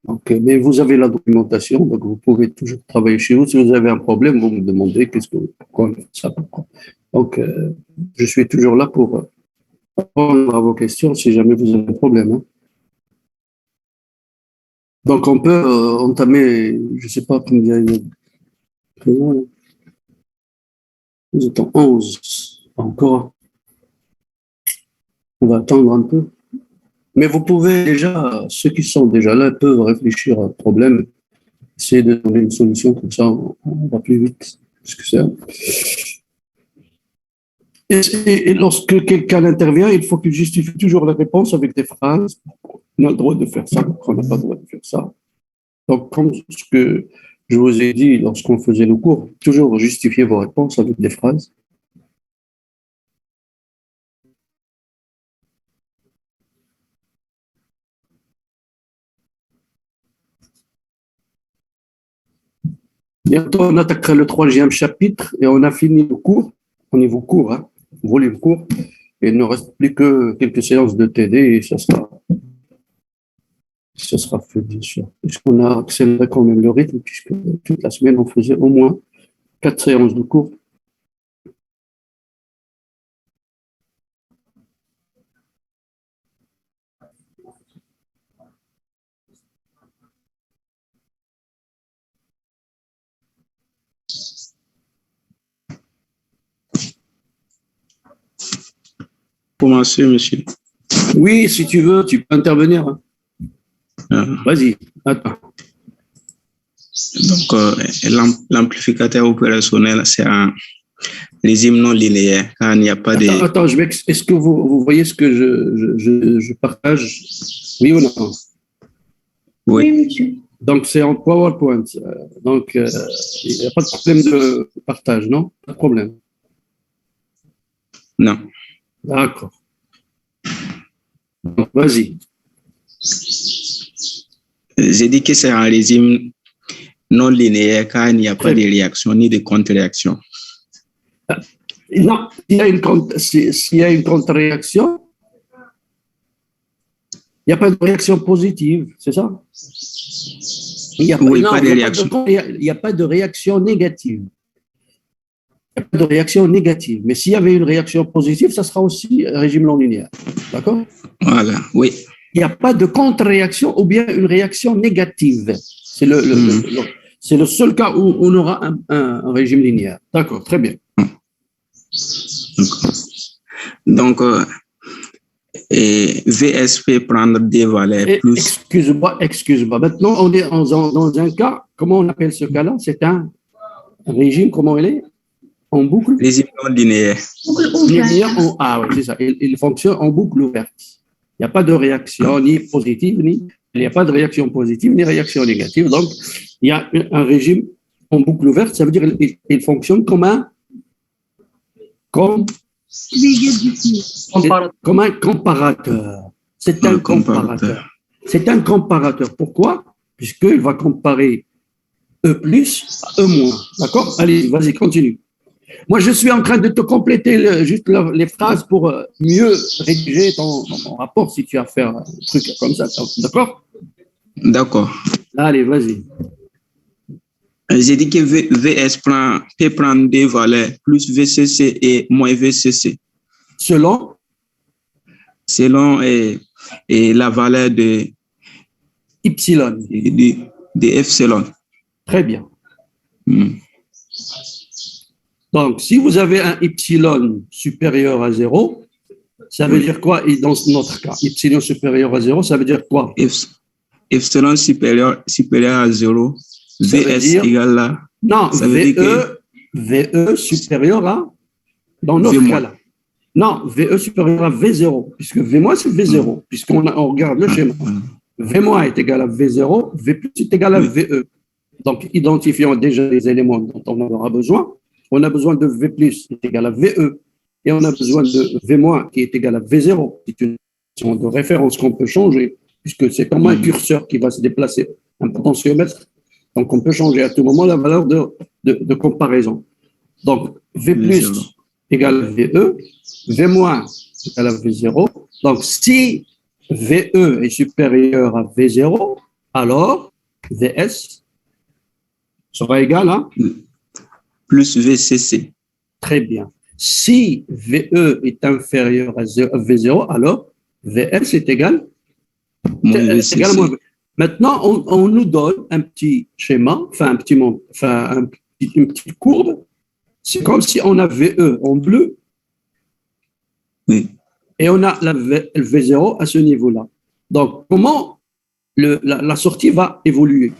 Donc, mais vous avez la documentation, donc vous pouvez toujours travailler chez vous. Si vous avez un problème, vous me demandez pourquoi on fait ça, pourquoi. Donc, je suis toujours là pour répondre à vos questions si jamais vous avez un problème. Hein. Donc, on peut entamer, je ne sais pas combien il y a. Vous êtes en 11, encore. On va attendre un peu. Mais vous pouvez déjà, ceux qui sont déjà là peuvent réfléchir au problème, essayer de donner une solution, comme ça on va plus vite. Parce que et lorsque quelqu'un intervient, il faut qu'il justifie toujours la réponse avec des phrases. On a le droit de faire ça, on n'a pas le droit de faire ça. Donc, comme ce que je vous ai dit lorsqu'on faisait le cours, toujours justifier vos réponses avec des phrases. Bientôt, on attaquera le 3e chapitre et on a fini le cours, au niveau cours, hein, volume cours, et il ne reste plus que quelques séances de TD et ça sera fait, bien sûr. Puisqu'on a accéléré quand même le rythme, puisque toute la semaine, on faisait au moins 4 séances de cours. Commencez, monsieur. Oui, si tu veux, tu peux intervenir. Hein. Vas-y, attends. Donc, l'amplificateur opérationnel, c'est un régime non linéaire, car il n'y a pas de... Attends, est-ce que vous voyez ce que je partage? Oui ou non? Oui, monsieur. Donc, c'est en PowerPoint. Donc, il n'y a pas de problème de partage, non? Pas de problème. Non. D'accord. Donc, vas-y. J'ai dit que c'est un régime non linéaire, car il n'y a pas de réaction ni de contre-réaction. Non, s'il y a une contre-réaction, il n'y a pas de réaction positive, c'est ça? Il n'y a pas de réaction négative. Il n'y a pas de réaction négative. Mais s'il y avait une réaction positive, ça sera aussi un régime non linéaire. D'accord? Voilà, oui. Il n'y a pas de contre-réaction ou bien une réaction négative. C'est le seul cas où on aura un régime linéaire. D'accord, très bien. Donc, VSP prendre des valeurs plus... Excuse-moi. Maintenant, on est dans un cas, comment on appelle ce cas-là? C'est un régime, comment il est? En boucle? Régime non linéaire. Ah oui, c'est ça. Il fonctionne en boucle ouverte. Il n'y a pas de réaction ni positive, il n'y a pas de réaction positive ni réaction négative. Donc, il y a un régime en boucle ouverte, ça veut dire qu'il fonctionne comme un comparateur. C'est un comparateur. C'est un comparateur. Pourquoi? Puisqu'il va comparer E plus à E moins. D'accord? Allez, vas-y, continue. Moi, je suis en train de te compléter juste les phrases pour mieux rédiger ton rapport si tu as fait un truc comme ça. D'accord? D'accord. Allez, vas-y. J'ai dit que VS peut prendre des valeurs plus VCC et moins VCC. Selon la valeur de Y. De epsilon. Très bien. Donc, si vous avez un epsilon supérieur à 0, ça veut dire quoi dans notre cas? Epsilon supérieur à 0, ça veut dire quoi? Epsilon supérieur à 0, VS égale à... Non, VE supérieur à... Dans notre cas là. Non, VE supérieur à V0, puisque V- c'est V0, puisqu'on regarde le schéma. V- est égal à V0, V plus est égal à VE. Donc, identifions déjà les éléments dont on aura besoin. On a besoin de V plus qui est égal à VE et on a besoin de V- qui est égal à V0. C'est une question de référence qu'on peut changer, puisque c'est comme un curseur qui va se déplacer, un potentiomètre. Donc, on peut changer à tout moment la valeur de comparaison. Donc, V plus égale à VE, V- égale à V0. Donc, si VE est supérieur à V0, alors VS sera égal à plus VCC. Très bien. Si VE est inférieur à V0, alors VS est égal Moins VCC. Maintenant, on nous donne un petit schéma, enfin une petite courbe. C'est comme si on a VE en bleu, oui, et on a le V0 à ce niveau-là. Donc, comment la sortie va évoluer?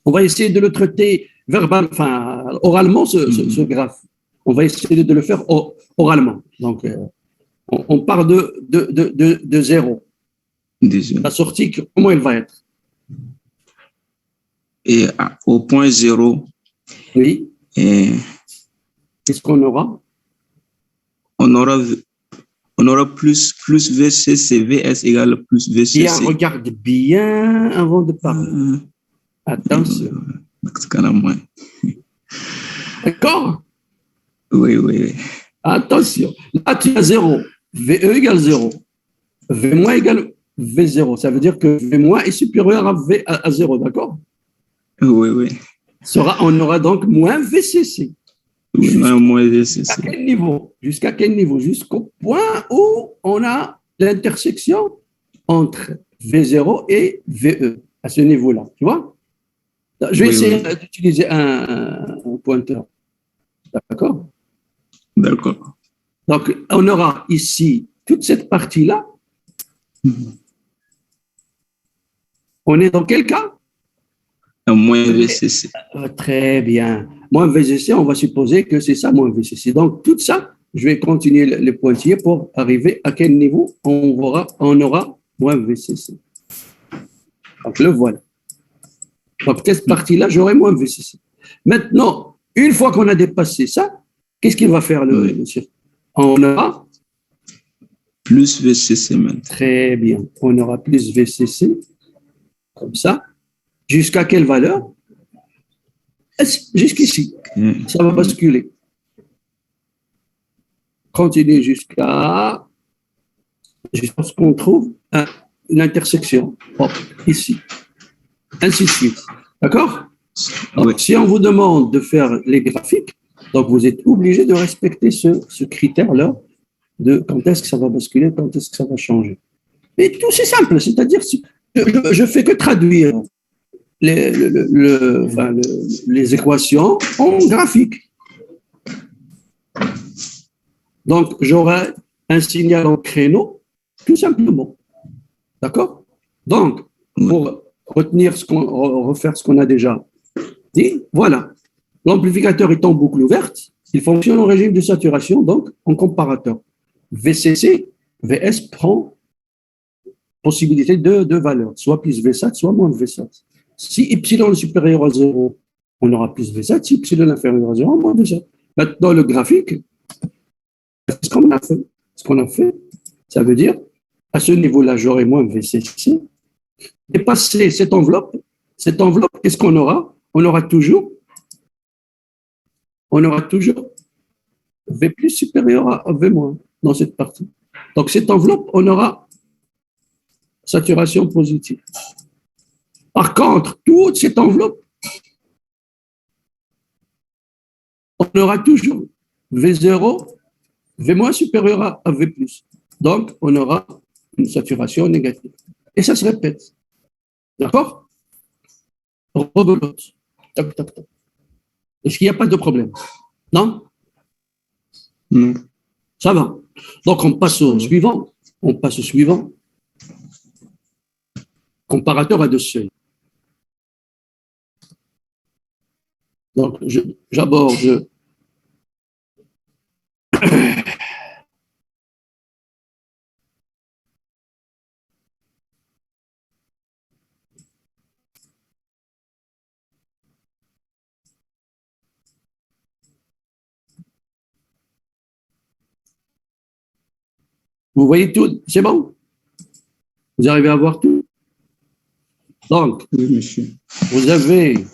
On va essayer de le traiter oralement, ce graphe. On va essayer de le faire oralement. Donc, on part de zéro. La sortie, comment elle va être? Et au point zéro, oui. Qu'est-ce qu'on aura? On aura plus VCC, VS égale plus VCC. Bien, regarde bien avant de parler. Attention. D'accord? Oui. Attention. Là, tu as 0. VE égale 0. V- égale V0. Ça veut dire que V- est supérieur à 0, d'accord? Oui. On aura donc moins VCC. Moins VCC. Jusqu'à quel niveau? Jusqu'au point où on a l'intersection entre V0 et VE, à ce niveau-là. Tu vois? Je vais essayer d'utiliser un pointeur. D'accord? D'accord. Donc, on aura ici toute cette partie-là. On est dans quel cas? Moins VCC. Très bien. Moins VCC, on va supposer que c'est ça, moins VCC. Donc, tout ça, je vais continuer le pointillé pour arriver à quel niveau on aura moins VCC. Donc, le voilà. Donc, cette partie-là, j'aurai moins VCC. Maintenant, une fois qu'on a dépassé ça, qu'est-ce qu'il va faire le circuit? On aura plus VCC maintenant. Très bien. On aura plus VCC, comme ça. Jusqu'à quelle valeur? Jusqu'ici. Ça va basculer. Continue jusqu'à ce qu'on trouve une intersection. Hop, ici. Ainsi de suite. D'accord? Oui. Si on vous demande de faire les graphiques, donc vous êtes obligé de respecter ce critère-là de quand est-ce que ça va basculer, quand est-ce que ça va changer. Et tout, c'est simple, c'est-à-dire, je fais que traduire les équations en graphique. Donc, j'aurai un signal en créneau, tout simplement. D'accord? Donc, pour refaire ce qu'on a déjà dit, voilà. L'amplificateur est en boucle ouverte, il fonctionne en régime de saturation, donc en comparateur. VCC, VS prend possibilité de deux valeurs, soit plus V7, soit moins V7. Si Y est supérieur à 0, on aura plus V7. Si Y est inférieur à 0, moins V7. Maintenant, le graphique, ce qu'on a fait. Ce qu'on a fait, ça veut dire, à ce niveau-là, j'aurai moins VCC. Dépasser cette enveloppe, qu'est-ce qu'on aura? On aura toujours V plus supérieur à V moins dans cette partie. Donc, cette enveloppe, on aura saturation positive. Par contre, toute cette enveloppe, on aura toujours V0, V- supérieur à V+. Donc, on aura une saturation négative. Et ça se répète. D'accord? Rebelote. Toc, toc, toc. Est-ce qu'il n'y a pas de problème? Non? Non. Ça va. Donc, on passe au suivant. Comparateur à deux seuils. Donc, j'aborde. Vous voyez tout? C'est bon? Vous arrivez à voir tout? Donc, oui, monsieur. Vous avez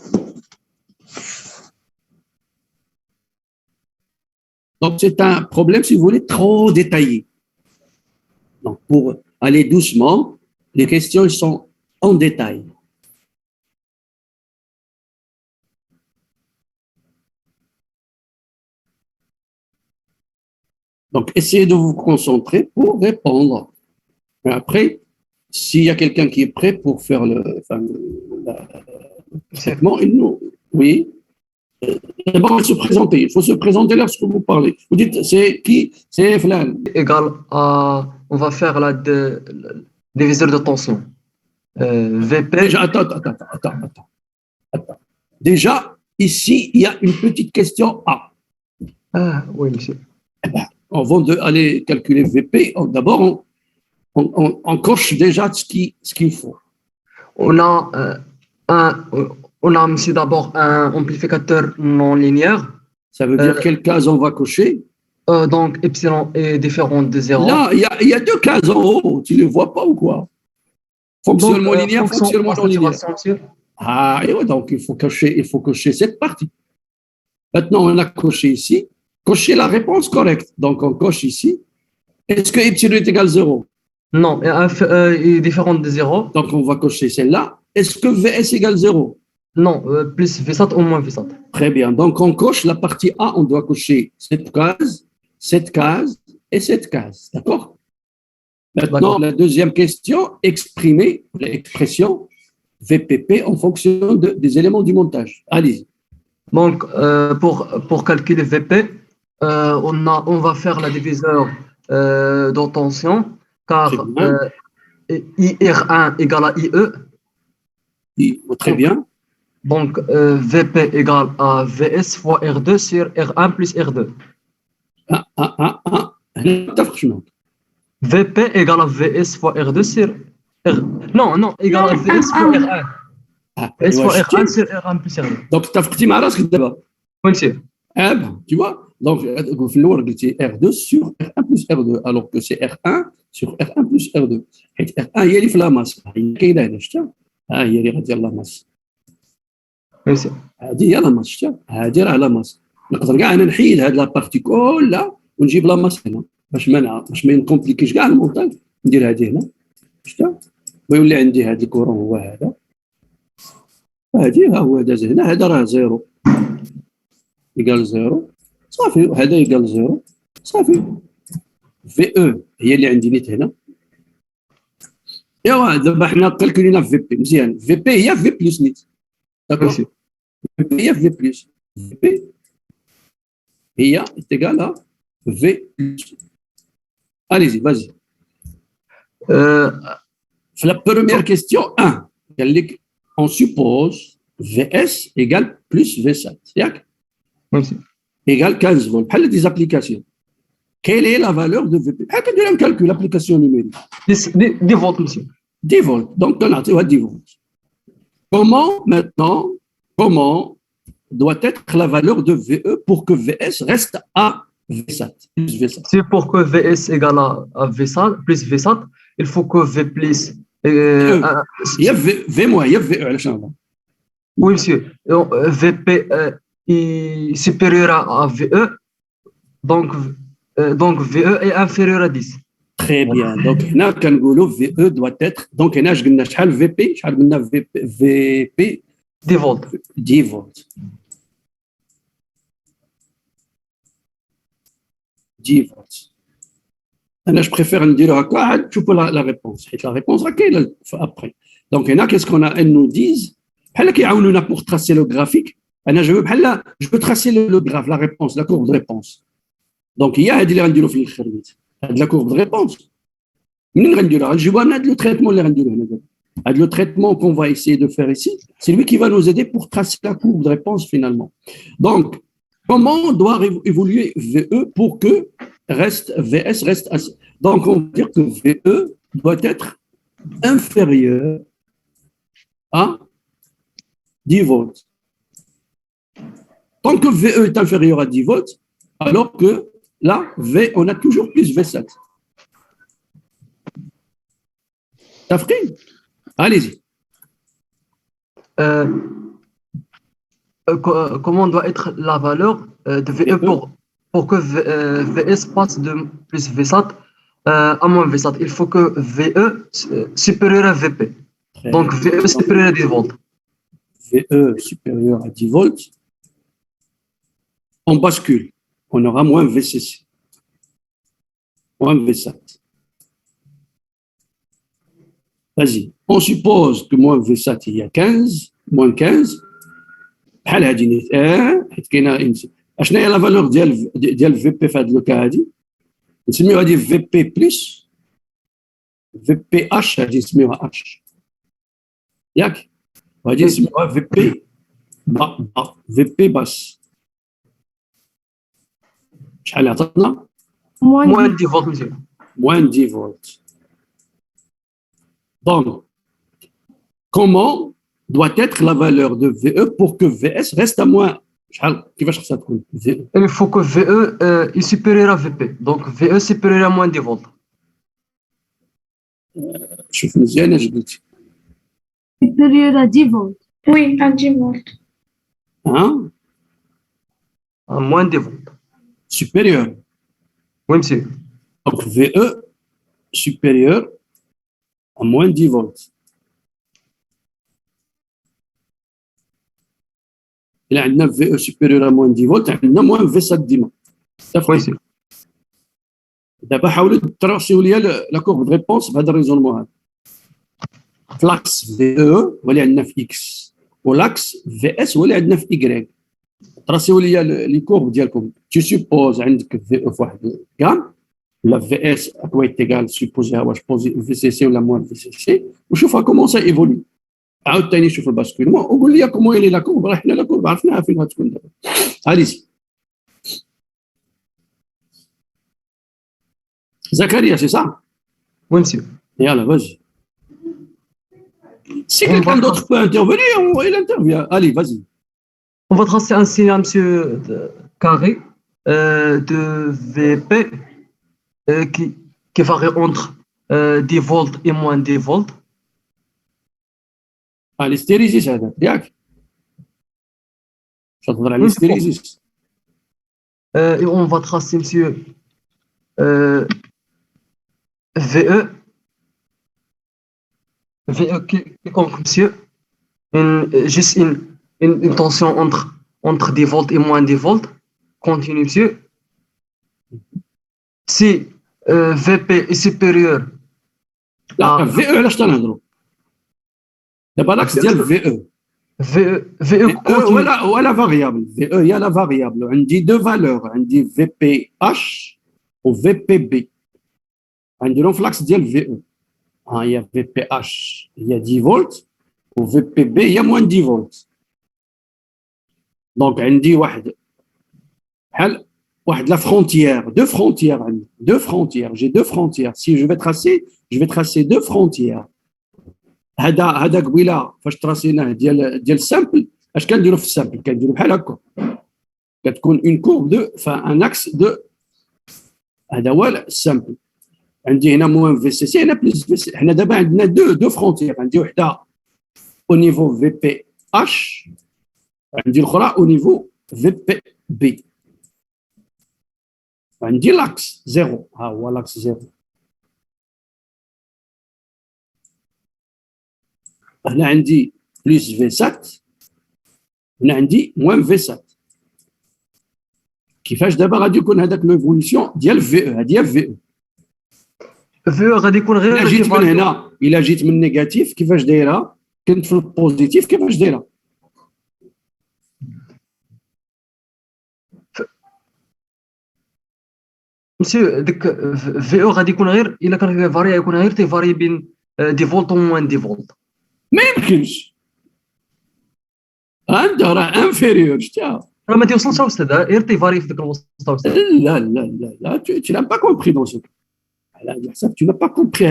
donc c'est un problème, si vous voulez, trop détaillé. Donc, pour aller doucement, les questions elles sont en détail. Donc, essayez de vous concentrer pour répondre. Et après, s'il y a quelqu'un qui est prêt pour faire le traitement, oui. D'abord, se présenter. Il faut se présenter lorsque vous parlez. Vous dites, c'est qui? C'est Flan. Égal à, on va faire la diviseur de tension. VP. Déjà, attends. Déjà, ici, il y a une petite question A. Ah, oui, monsieur. Avant d'aller calculer VP, d'abord, on coche déjà ce qu'il faut. On a monsieur, d'abord un amplificateur non linéaire. Ça veut dire quelle case on va cocher? Donc, epsilon est différent de 0. Là, il y a deux cases en haut. Tu ne les vois pas ou quoi? Fonctionnement linéaire, fonctionnement non linéaire. Ah, et ouais, donc il faut cocher cette partie. Maintenant, on a coché ici. Cocher la réponse correcte. Donc, on coche ici. Est-ce que epsilon est égal à 0? Non, il est différent de 0. Donc, on va cocher celle-là. Est-ce que VS égale 0? Non, plus VSAT ou moins VSAT. Très bien. Donc, on coche la partie A. On doit cocher cette case et cette case. D'accord? Maintenant, la deuxième question, exprimer l'expression VPP en fonction des éléments du montage. Allez-y. Donc, pour calculer VP, on va faire la diviseur de tension, car IR1 égale à IE. Très bien. Donc, VP égale à VS fois R2 sur R1 plus R2. VP égale à VS fois R2 sur R. Non, égale à VS fois R1. VS fois R1 sur R1 plus R2. Donc, tu as fait ma race d'abord. Oui, monsieur. Ah ben, tu vois, donc, c'est R2 sur R1 plus R2, alors que c'est R1 sur R1 plus R2. R1, il y a les flammas. Il y a les flammas. Il y a les flammas. ماشي هذه هي لاماس شتي هذه راه لاماس نقدر كاع انا نحيد هاد لابارتي كلها ونجيب لاماس هنا باش ما نكومبليكيش كاع المونتاج ندير هذه هنا شتي ويولي عندي هذا الكورون هو هذا هذه ها هو داز هنا هذا راه زيرو يقال زيرو صافي وهذا يقال زيرو صافي في او هي اللي عندي نيت هنا ايوا دابا حنا كالكولينا في بي مزيان في بي هي في بلس نيت داكور هي في بلس في هي égale à V plus. Allez-y, vas-y. La première question, 1. On suppose VS égale plus V7. Égale 15 volts. Parle des applications. Quelle est la valeur de VP? On calcule l'application numérique. 10 volts, monsieur. 10 volts. Donc, on a 10 volts. Comment doit être la valeur de VE pour que VS reste à VSAT, plus VSAT. C'est pour que VS égale à VSAT, plus VSAT, il faut que V plus... il y a V moins, il y a VE à la chambre. Oui, monsieur. VP est supérieur à VE, donc VE est inférieur à 10. Très bien. Donc, là, quand VE doit être... Donc, là, je vais VP, je vais VP... 10 volts. 10 volts. 10 volts. Je préfère dire à quoi tu peux la réponse. La réponse après. Donc, qu'est-ce qu'on a? Elles nous disent, pour tracer le graphique, je veux tracer le graphe, la réponse, la courbe de réponse. Donc, il y a la courbe de réponse. Le traitement, le traitement qu'on va essayer de faire ici, c'est lui qui va nous aider pour tracer la courbe de réponse finalement. Donc, comment doit évoluer VE pour que VS reste assez? Donc, on va dire que VE doit être inférieur à 10 volts. Tant que VE est inférieur à 10 volts, alors que là, on a toujours plus V7. T'as pris? Allez-y. Comment doit être la valeur de VE pour que VS passe de plus VSAT? A moins V sat, il faut que VE supérieur à VP. Donc VE supérieur à 10 volts. VE supérieur à 10 volts, on bascule. On aura moins VCC. Moins VSAT. Vas-y. On suppose que moins VSAT, il y a 15, moins 15. بحال هادي نيت حيت كاينه اشنا هي لا فالور ديال في بي في هذا اللوكا هادي نسميوها هادي في بي بلس في بي اش هادي نسميوها اش ياك وهادي نسميوها في بي با في بي باس شحال عطاتنا Moins 10 volts, monsieur. moins 10 volts. Donc comment doit être la valeur de VE pour que VS reste à moins كيفاش خصها تكون VE Il faut que VE est supérieur à VP. Donc VE supérieur à moins 10 volts. شوف مزيان اش قلتي Supérieur à 10 volts. Oui, à 10 volts. hein À moins 10 volts. supérieur Oui, monsieur. donc VE supérieur à moins 10 volts. إلا عندنا VE supérieur à moins 10 volts عندنا moins VSAT ديما. Oui, monsieur. دابا حاولوا تراسيو ليا لا كورب دو ريبونس بهذا الريزونمون هذا. فلاكس VE هو اللي عندنا في X ولاكس VS هو اللي عندنا في Y. تراسيو ليا لي كورب ديالكم. Tu supposes عندك VE في واحد كام la VS doit être égale supposé à VCC ou la moins VCC وشوفها comment ça évolue. عاود ثاني شوف الباسكولمون وقول لي كومون يلي لا كورب راه حنا لا كورب عرفناها فين غتكون دابا. اليسي زكريا سي صح Oui, monsieur. يلا vas-y. Si quelqu'un d'autre peut intervenir, il intervient. Allez, vas-y. On va tracer un signe à monsieur carré de VP qui varie entre 10 volts et moins 10 volts. الهستيريزيس هذا ياك شنو تهضر على الهستيريزيس Et on va tracer monsieur VE qui compte monsieur juste une tension entre 10 volts et moins 10 volts continue monsieur si VP est supérieur لا في او علاش تنهضروا دابا لاكس ديال في او VE continue ولا فاريابل في او هي لا فاريابل عندي دو فالور عندي في بي اش و في بي بي عندهم في لاكس ديال في او ها هي في بي اش هي 10 فولت و في بي بي هي موان 10 فولت دونك عندي واحد بحال واحد لا فrontière deux frontières عندي deux frontières j'ai deux frontières si je vais tracer deux frontières هذا قبيله فاش تراسيناه ديال السامبل اش كنديروا في السامبل كنديروا بحال هكا كتكون اون كورب دو ان اكس دو هذا هو السامبل عندي هنا موان في سي سي هنا بلس في سي حنا دابا عندنا دو فرونتيير عندي وحده او نيفو في بي اش عندي الاخرى او نيفو في بي بي عندي لاكس زيرو ها هو لاكس زيرو هنا عندي بلس في سات هنا عندي موان في سات كيفاش دابا غادي يكون هذاك ليفوليسيون ديال في او هذه في او VE غادي يكون غير الا جيت من هنا الا جيت من نيجاتيف كيفاش دايره كنت في البوزيتيف كيفاش دايره مسيو ديك في او غادي يكون غير الا كان فاري يكون غير تيفاري بين دي فولت و موان دي فولت ما يمكنش عنده راه انفيريور شتيها راه ما تيوصلش استاذ غير تيفاري في ديك الوسط استاذ لا لا لا لا tu n'as pas compris dans ce cas على هذا الحساب tu n'as pas compris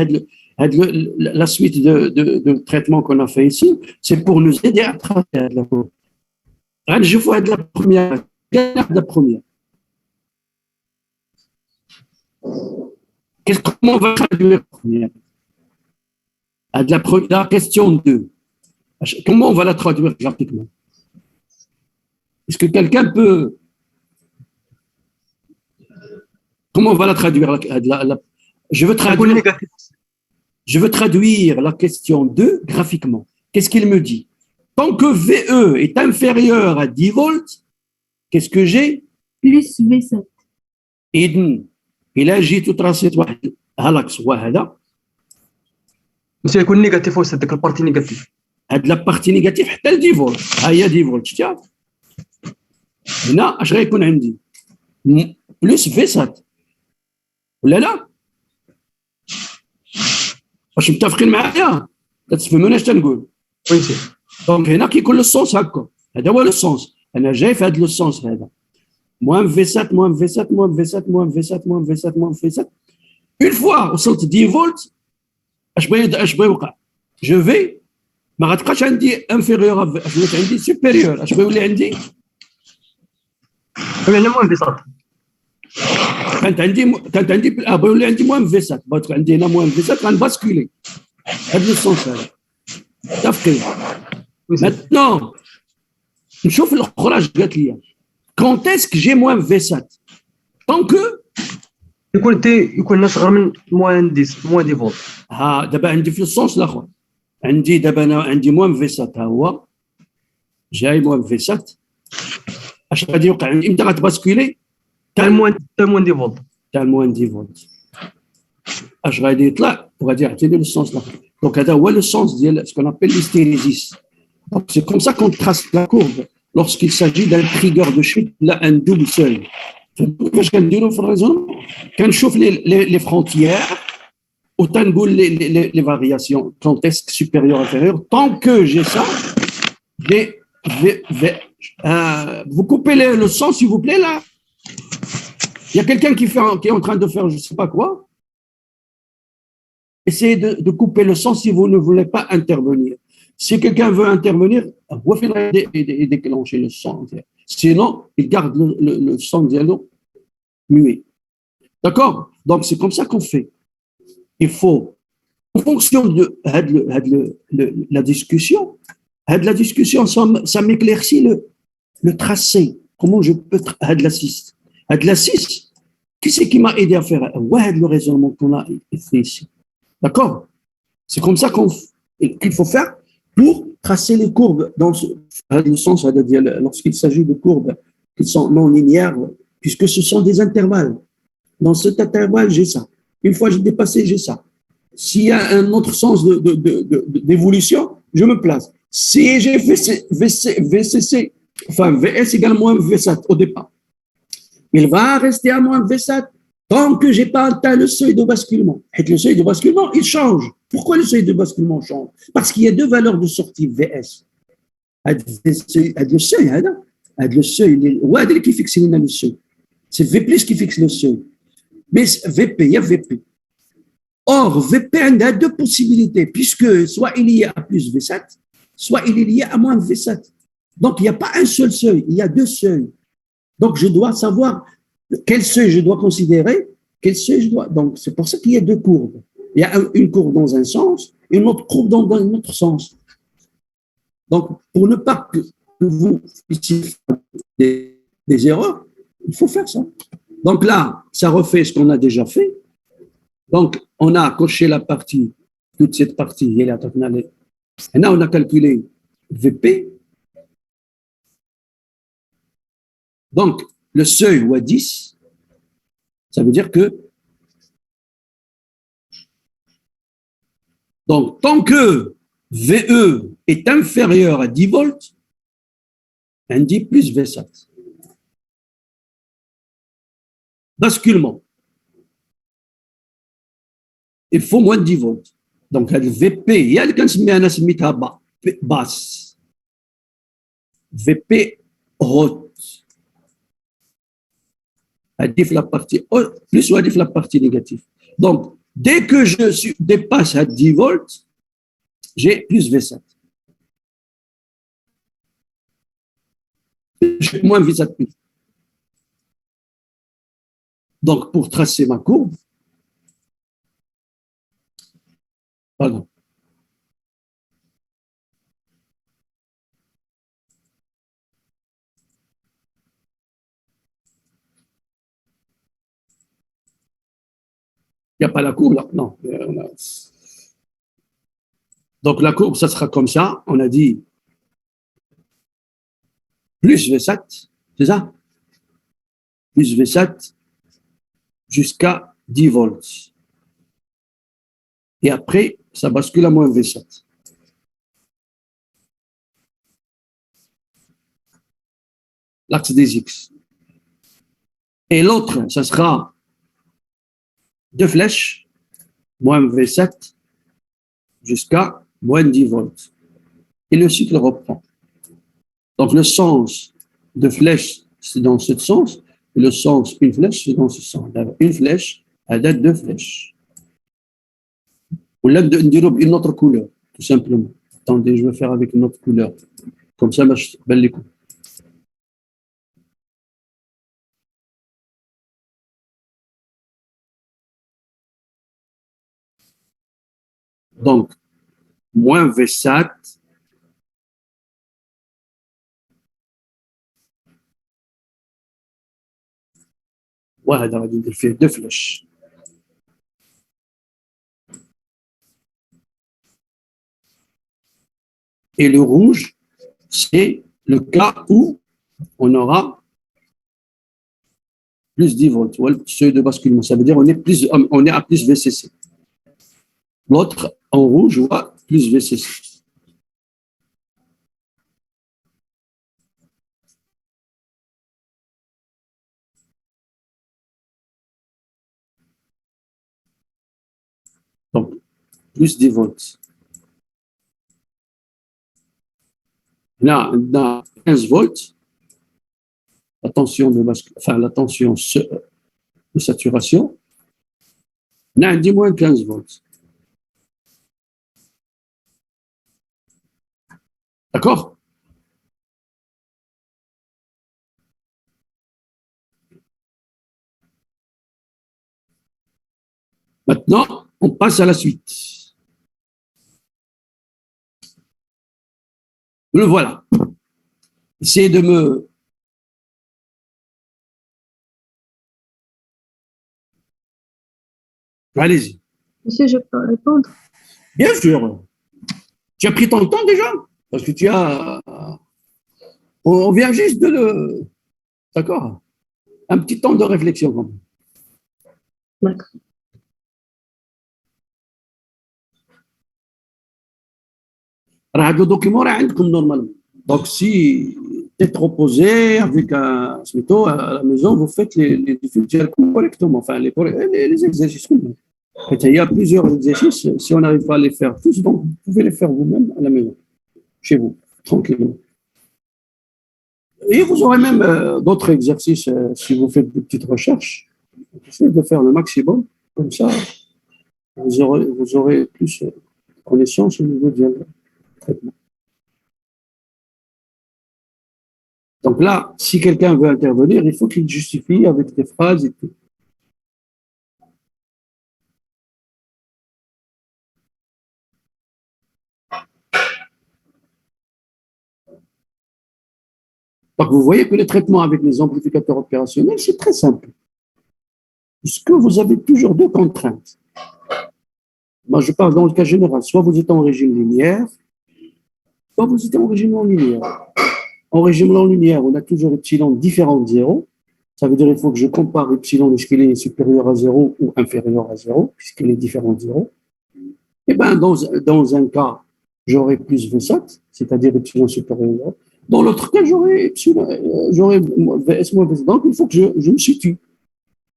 la suite de traitement qu'on a fait ici c'est pour nous aider à traiter هاد لا courbe غنشوفوا هاد لا بروميير comment on va traduire la première la question 2 comment on va la traduire graphiquement est-ce que quelqu'un peut comment on va la traduire Je veux تكون traduire, négatif. je veux traduire la question 2 graphiquement. Qu'est-ce qu'il me dit? Tant que VE est inférieur à 10 volts, qu'est-ce que j'ai? plus V7. إذن إلا جيت وتراسيت واحد هالاكس وهذا، monsieur يكون négatif aussi ديك البارتي négatif. هاد لابارتي نيجاتيف حتى ل 10 فولت، ها هي 10 فولت شتيها؟ هنا اش غيكون عندي؟ بلس في سات ولا لا؟ واش متفقين معايا؟ تتفهمون اش تنقول؟ وي monsieur. دونك هنا كيكون لو سونس هكا، هذا هو لو سونس، انا جاي في هذا لو سونس هذا، موان في 7 موان في 7 موان في 7 موان في 7 موان في 7 موان في 7. اون فوا وصلت 10 فولت اش بغى يوقع؟ جو في ما غتبقاش عندي انفيريور، اش ولات عندي سوبيريور، اش بغى يولي عندي؟ يعني moins V7. كانت عندي بغى يولي عندي موان في 7، بغات عندي هنا موان في 7 غنباسكولي هذا لو سونس هذا، متفقين؟ وي monsieur. ماتنون نشوف الاخرى اش قالت لي، كونت اسك جي موان في 7 طونكو يكون أصغر من moins 10 moins 10 فولت. ها دابا عندي في السونس الاخر، عندي دابا انا عندي موان في 7 ها هو جاي موان في 7، اش غادي يوقع عندي؟ امتى غتباسكولي؟ تاع moins 10 فولت. تاع الموان 10 فولت اش غادي يطلع وغادي يعطيني السونس الاخر. دونك هذا هو لو سونس ديال سكون ابل l'hystérésis. Donc c'est comme ça qu'on trace la courbe lorsqu'il s'agit d'un trigger de chute là un double seuil. فاش كنديروا في الريزون كنشوف لي فرونتيير وتنقول les variations contexte supérieur inférieur. Tant que j'ai ça, vous coupez le son s'il vous plaît là. Il y a quelqu'un qui est en train de faire je sais pas quoi. Essayez de couper le son si vous ne voulez pas intervenir. Si quelqu'un veut intervenir, vous faites déclencher le son. Sinon, il garde le son dialogue muet. D'accord? Donc, c'est comme ça qu'on fait. Il faut, en fonction de la discussion, ça m'éclaircit le tracé. Comment je peux de la 6. De la 6, qui c'est qui m'a aidé à faire le raisonnement qu'on a fait ici? D'accord? C'est comme ça qu'il faut faire pour tracer les courbes dans le sens, c'est-à-dire lorsqu'il s'agit de courbes qui sont non linéaires, puisque ce sont des intervalles. Dans cet intervalle, j'ai ça. Une fois j'ai dépassé, j'ai ça. S'il y a un autre sens d'évolution, je me place. Si j'ai fait VCC, enfin VS égale moins V7 au départ, il va rester à moins V7 tant que je n'ai pas atteint le seuil de basculement. Et le seuil de basculement, il change. Pourquoi le seuil de basculement change? Parce qu'il y a deux valeurs de sortie VS. Le seuil, qui fixe le seuil. C'est V plus qui fixe le seuil. Mais VP, il y a VP. Or, VP a deux possibilités, puisque soit il y a à plus V7, soit il y a à moins V7. Donc, il n'y a pas un seul seuil, il y a deux seuils. Donc, je dois savoir quel seuil je dois considérer, quel seuil je dois. Donc, c'est pour ça qu'il y a deux courbes. Il y a une courbe dans un sens et une autre courbe dans un autre sens. Donc, pour ne pas que vous puissiez faire des erreurs, il faut faire ça. Donc là, ça refait ce qu'on a déjà fait. Donc, on a coché la partie, toute cette partie, et là, on a calculé VP. Donc, le seuil ou à 10, ça veut dire que donc, tant que VE est inférieur à 10 volts, on dit plus V7. Basculement. Il faut moins de 10 volts. Donc, le VP, il y a quelqu'un qui se met basse. VP haute. Adif la partie haute, plus ou adif la partie négative. Donc, dès que je dépasse à 10 volts, j'ai plus V7. J'ai moins V7 plus. Donc, pour tracer ma courbe, pardon. Il n'y a pas la courbe là? Non. Donc la courbe, ça sera comme ça. On a dit plus V7, c'est ça? Plus V7 jusqu'à 10 volts. Et après, ça bascule à moins V7. L'axe des X. Et l'autre, ça sera deux flèches, moins V7 jusqu'à moins 10 volts. Et le cycle reprend. Donc le sens de flèche, c'est dans ce sens, et le sens une flèche, c'est dans ce sens. Une flèche, elle a deux flèches. Ou là, une autre couleur, tout simplement. Attendez, je vais faire avec une autre couleur. Comme ça, je belle les coups. Donc, moins V7 وهذا غادي ندير فيه deux flèches. Et le rouge, c'est le cas où on aura plus 10 volts. Ouais, seuil de basculement, ça veut dire on est à plus VCC. L'autre, en rouge, voit plus VCC. Donc, plus 10 volts. Là, dans 15 volts, la tension de saturation, on a dit moins 15 volts. D'accord? Maintenant, on passe à la suite. Le voilà. Essayez de me... Allez-y. Monsieur, je peux répondre. Bien sûr. Tu as pris ton temps déjà? Parce que tu as... On vient juste de le... D'accord? Un petit temps de réflexion quand même. D'accord. Le document est عندكم normalement. Donc, si tu es reposé avec un smeto à la maison, vous faites les difficultés correctement, enfin les exercices. Il y a plusieurs exercices, si on n'arrive pas à les faire tous, donc vous pouvez les faire vous-même à la maison, chez vous, tranquillement. Et vous aurez même d'autres exercices si vous faites des petites recherches. Essayez de faire le maximum, comme ça, vous aurez plus connaissance au niveau du traitement. Donc là, si quelqu'un veut intervenir, il faut qu'il justifie avec des phrases et tout. Donc vous voyez que le traitement avec les amplificateurs opérationnels, c'est très simple. Puisque vous avez toujours deux contraintes. Moi, je parle dans le cas général. Soit vous êtes en régime linéaire, soit vous êtes en régime non linéaire. En régime non linéaire, on a toujours epsilon différent de 0. Ça veut dire qu'il faut que je compare epsilon, est-ce qu'il est supérieur à 0 ou inférieur à 0, puisqu'il est différent de 0. Eh bien, dans un cas, j'aurai plus V7, c'est-à-dire epsilon supérieur à 0. Dans l'autre cas, j'aurai VS moins VS. Donc, il faut que je me situe.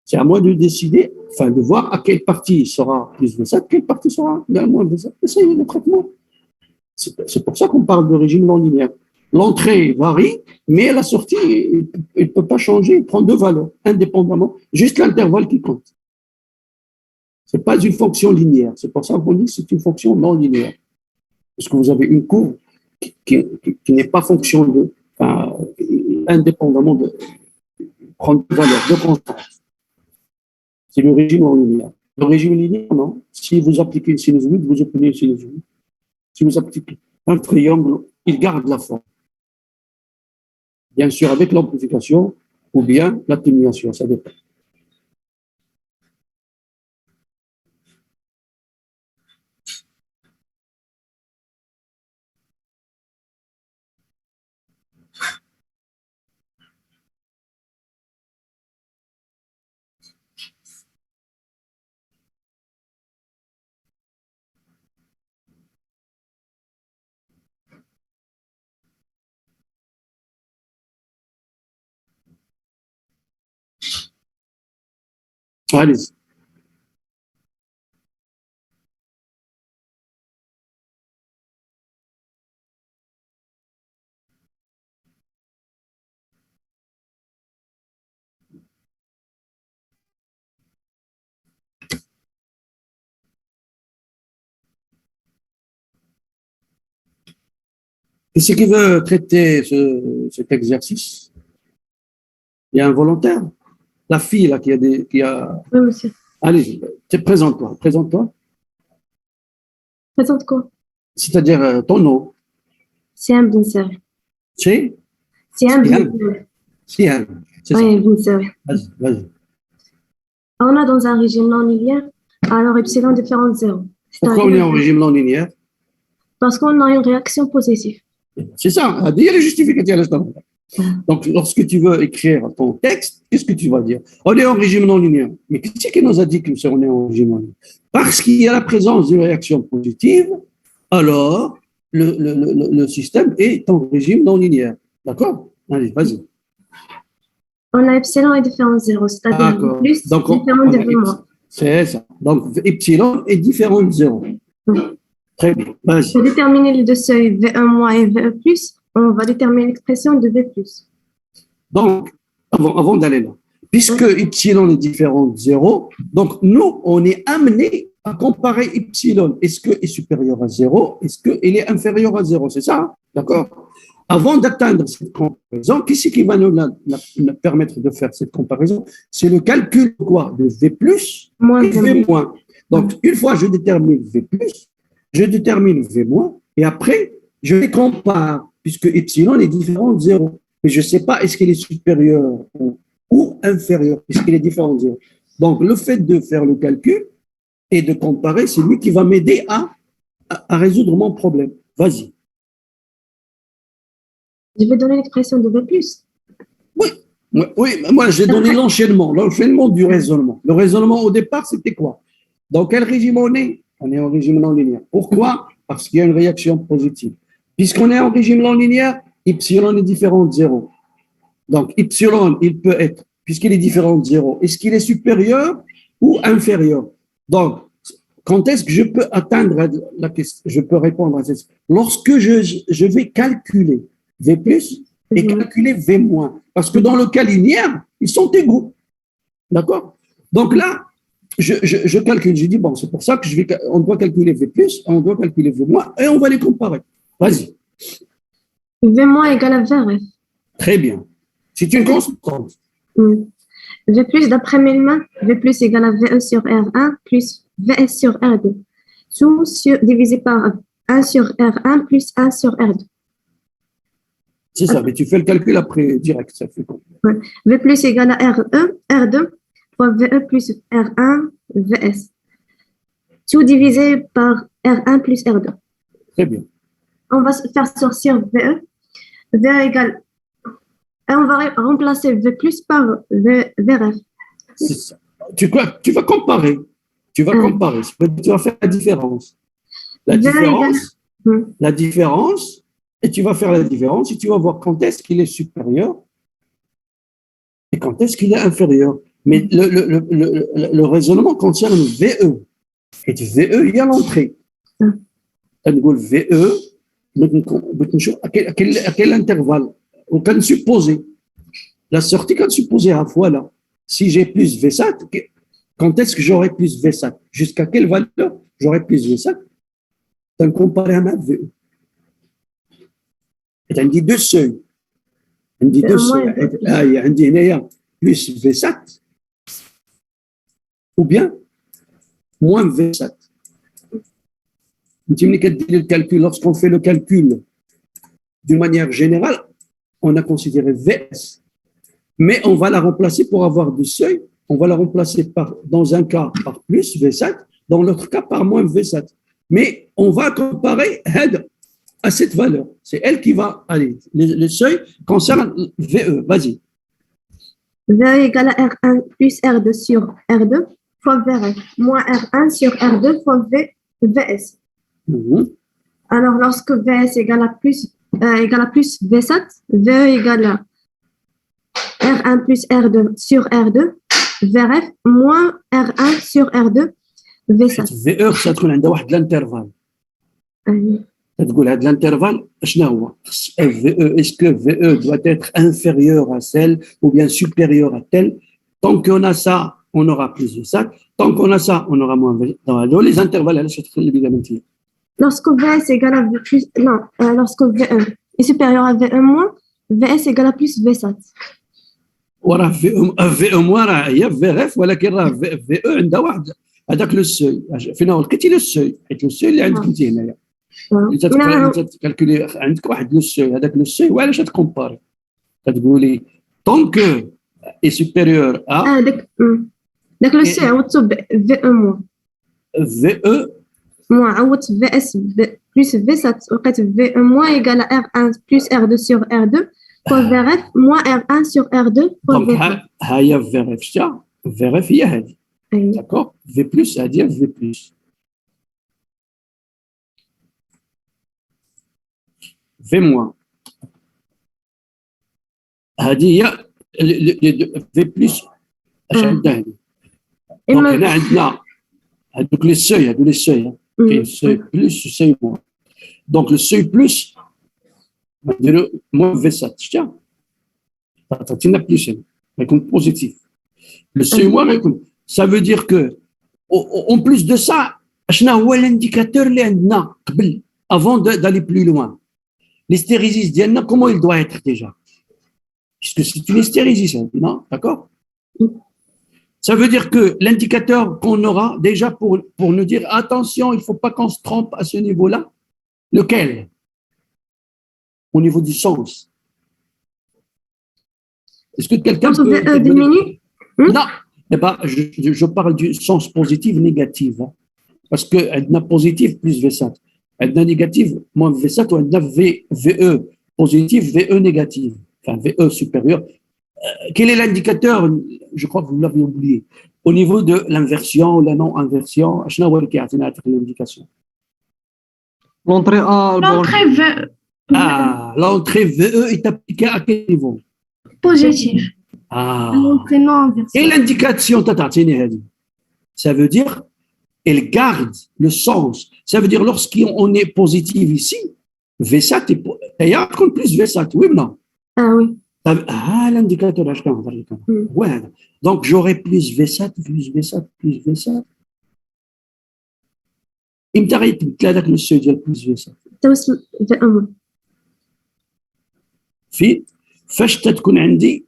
C'est à moi de décider, enfin, de voir à quelle partie sera plus V7, quelle partie sera moins V7. Et ça y est, le traitement. C'est pour ça qu'on parle de régime non linéaire. L'entrée varie, mais la sortie, il ne peut pas changer, il prend deux valeurs, indépendamment, juste l'intervalle qui compte. Ce n'est pas une fonction linéaire. C'est pour ça qu'on dit que c'est une fonction non linéaire. Parce que vous avez une courbe qui n'est pas fonction de, enfin, indépendamment de prendre deux valeurs, deux constantes. C'est le régime non linéaire. Le régime linéaire, non. Si vous appliquez une sinusoïde, vous obtenez une sinusoïde. Si vous appliquez un triangle, il garde la forme. Bien sûr, avec l'amplification ou bien l'atténuation, ça dépend. Allez. Qui c'est qui veut traiter cet exercice? Il y a un volontaire. La fille, là, qui a... Oui, monsieur. Allez, présente-toi, présente-toi. Présente quoi? C'est-à-dire ton nom. Siam bin Sari. C'est Siam bin Siam. Sari. Siam. C'est ça. Oui, bin Sari. Vas-y, vas-y. On est dans un régime non linéaire, alors epsilon différent de 0. Pourquoi on est en régime non linéaire? Parce qu'on a une réaction positive. C'est ça. Il y a les justificatifs à l'instant. Donc, lorsque tu veux écrire ton texte, qu'est-ce que tu vas dire? On est en régime non linéaire. Mais qu'est-ce qui nous a dit que on est en régime non linéaire? Parce qu'il y a la présence d'une réaction positive, alors le système est en régime non linéaire. D'accord? Allez, vas-y. On a epsilon est différent de 0, c'est-à-dire plus différent de V-. C'est ça. Donc, epsilon est différent de 0. Très bien. Vas-y. Pour déterminer les deux seuils V1- et VE+, on va déterminer l'expression de V+. Donc, avant d'aller là, puisque epsilon est différent de 0, donc nous, on est amené à comparer epsilon. Est-ce qu'il est supérieur à 0? Est-ce qu'il est inférieur à 0? C'est ça? D'accord? Avant d'atteindre cette comparaison, qu'est-ce qui va nous permettre de faire cette comparaison? C'est le calcul quoi? De V+, et V-. Donc, une fois je détermine V+, je détermine V-, et après, je les compare, puisque epsilon est différent de 0. Mais je ne sais pas est-ce qu'il est supérieur ou inférieur, puisqu'il est différent de 0. Donc, le fait de faire le calcul et de comparer, c'est lui qui va m'aider à résoudre mon problème. Vas-y. Je vais donner l'expression de V+. Oui, moi, j'ai donné l'enchaînement du raisonnement. Le raisonnement, au départ, c'était quoi? Dans quel régime on est? On est en régime non linéaire. Pourquoi? Parce qu'il y a une réaction positive. Puisqu'on est en régime non linéaire, epsilon est différent de 0. Donc, epsilon, il peut être, puisqu'il est différent de 0, est-ce qu'il est supérieur ou inférieur? Donc, quand est-ce que je peux atteindre la question? Je peux répondre à cette question. Lorsque je vais calculer V+, et calculer V-. Parce que dans le cas linéaire, ils sont égaux. D'accord? Donc là, je calcule, je dis, bon, c'est pour ça que on doit calculer V+, on doit calculer V-, et on va les comparer. Vas-y. V- égale à VRF. Très bien. C'est une constante. V+, d'après Mellmann, V+ égale à VE sur R1 plus VS sur R2. Tout divisé par 1 sur R1 plus 1 sur R2. C'est ça, mais tu fais le calcul après direct, ça fait quoi? V+ égale à R2 fois VE plus R1 VS. Tout divisé par R1 plus R2. Très bien. On va faire sortir VE. VE égale. Et on va remplacer V+ par VRF. C'est ça. Tu vas comparer. Tu vas comparer. Tu vas faire la différence. La différence, et tu vas faire la différence et tu vas voir quand est-ce qu'il est supérieur et quand est-ce qu'il est inférieur. Mais le raisonnement concerne VE. Et VE, il y a l'entrée. VE, à quel intervalle? Aucun supposé. La sortie, quand supposé à fois là. Si j'ai plus V-sat, quand est-ce que j'aurai plus V-sat? Jusqu'à quelle valeur j'aurai plus V-sat? C'est comparé à ma VE. Et on dit deux seuils. On dit deux seuils. Il y a un DNA plus V-sat ou bien moins V-sat. Le calcul, lorsqu'on fait le calcul d'une manière générale, on a considéré VS. Mais on va la remplacer pour avoir du seuil. On va la remplacer dans un cas par plus V-sat, dans l'autre cas par moins V-sat. Mais on va comparer head à cette valeur. C'est elle qui va aller. Le seuil concerne VE. Vas-y. VE égale à R1 plus R2 sur R2 fois VRF moins R1 sur R2 fois VS. Alors, lorsque VS égale à plus V-sat, VE égale à R1 plus R2 sur R2 VRF moins R1 sur R2 V7. VE خصها تكون عندها واحد الانترفال تقول هذا الانترفال شنو هو VE est-ce que VE doit être inférieur à celle ou bien supérieur à telle. Tant qu'on a ça on aura plus de ça, tant qu'on a ça on aura moins dans les intervalles علاش تخلي بيها انت. Lorsque VS égale à V plus, non, lorsque VE est supérieur à VE moins, VS égale à plus V7. وراه VE moins راه هي VRF ولكن راه VE عندها واحد هذاك لو سوي فين هو لقيتي لو سوي حيت لو سوي اللي عندك انت هنايا انت تكالكولي عندك واحد لو سوي هذاك لو سوي وعلاش تكومباري تقولي طون كو اي سوبيريور ا داك لو سوي عوضتو ب VE moins VE moins عوضت VS plus V7 لقيت VE moins égale à R1 plus R2 sur R2 fois VRF moins R1 sur R2 fois دونك V7. ها هي VRF شتا VRF هي هذه d'accord V plus هذه V plus V moins هذه هي V plus اش عندنا هذه دونك هنا عندنا هذوك لي سوي هذو لي سوي كاين سوي بلس وسوي موان دونك لو سوي بلس نديرو موان في 7 شتا تعطينا بلس هنا غيكون بوزيتيف لو سوي موان غيكون ça veut dire que en plus de ça شنو هو الانديكاتور اللي عندنا قبل avant d'aller plus loin l'hystérésis ديالنا comment il doit être déjà puisque c'est une hystérésis non d'accord. Ça veut dire que l'indicateur qu'on aura déjà pour nous dire attention, il ne faut pas qu'on se trompe à ce niveau-là. Lequel? Au niveau du sens. Est-ce que quelqu'un peut diminue? Non, eh ben, je parle du sens positif négatif. Hein, parce que a positif plus V7. A négatif moins V7 ou a VE positif, VE négatif. Enfin, VE supérieur. Quel est l'indicateur? Je crois que vous l'avez oublié. Au niveau de l'inversion ou la non-inversion, l'indication. L'entrée A. L'entrée VE. Ah, l'entrée VE est appliquée à quel niveau? Positif. Ah. L'entrée non inversée. Et l'indication, ça veut dire, elle garde le sens. Ça veut dire, lorsqu'on est positif ici, V7 est plus V7, oui ou non? Ah oui. Ah, l'indicateur, ouais. Donc, j'aurai plus V7, plus V7, plus V7. Il me t'arrête, là, le seuil de plus V7. V1. في فاش تكون عندي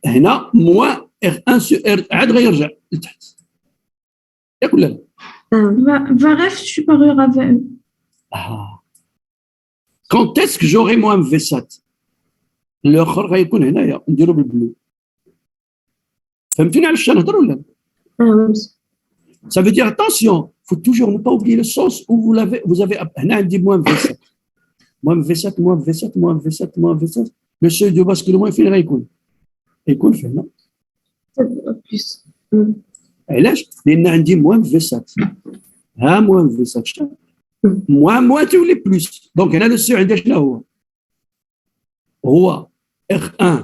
هنا moins R1 sur R عاد غيرجع لتحت. ياك ولا لا؟ VRF supérieur à VE. Ah. Quand est-ce que j'aurai moins V7? الاخر غيكون هنايا نديرو بالبلو فهمتوني علاش نهضر ولا ça veut dire attention faut toujours ne pas oublier le sens où vous avez هنا عندي moins V7 moins V7 moins V7 moins V7 moins V7 le seuil de basculement فين غيكون في هنا plus علاش لان عندي moins V7 ها moins V7 شتا moins تولي plus دونك هنا le seuil عندي شنو هو R1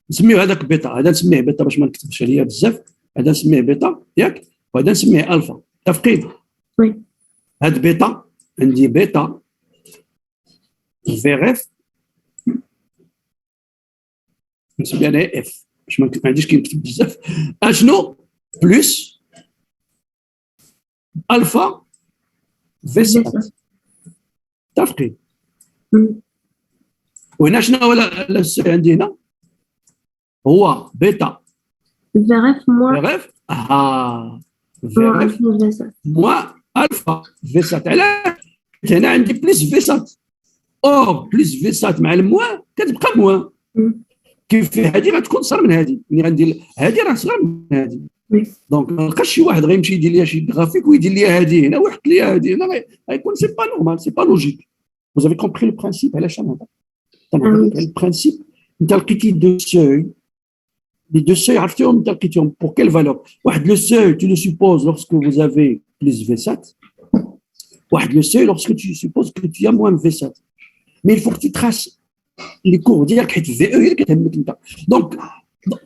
نسميو هذاك بيتا هذا نسميه بيتا باش ما نكتبش عليا بزاف هذا نسميه بيتا ياك وهذا نسميه الفا متفقين وي هاد بيتا عندي بيتا في اف نسمي انا اف باش ما عنديش كي نكتب بزاف اشنو بلس الفا في 7 متفقين وهنا شنو هو عندي هنا هو بيتا VRF moins VRF VRF moins الفا في 7 علاش هنا عندي بلس في 7 او بلس في 7 مع الموان كتبقى موان كيف هذه غتكون صغر من هذه ملي غندير هذه راه صغر من هذه دونك ما لقاش شي واحد غيمشي يدير ليا شي غرافيك ويدير ليا هذه هنا ويحط ليا هذه هنا غيكون سي با نورمال سي با لوجيك vous avez compris le principe علاش انا le principe انت لقيتي دو سوي les deux seuils عرفتيهم انت لقيتيهم pour quelle valeur واحد le seuil tu le supposes lorsque vous avez plus V7 واحد le seuil lorsque tu supposes que tu as moins V7 mais il faut que tu traces les cours ديالك حيت في او هي اللي كتهمك انت دونك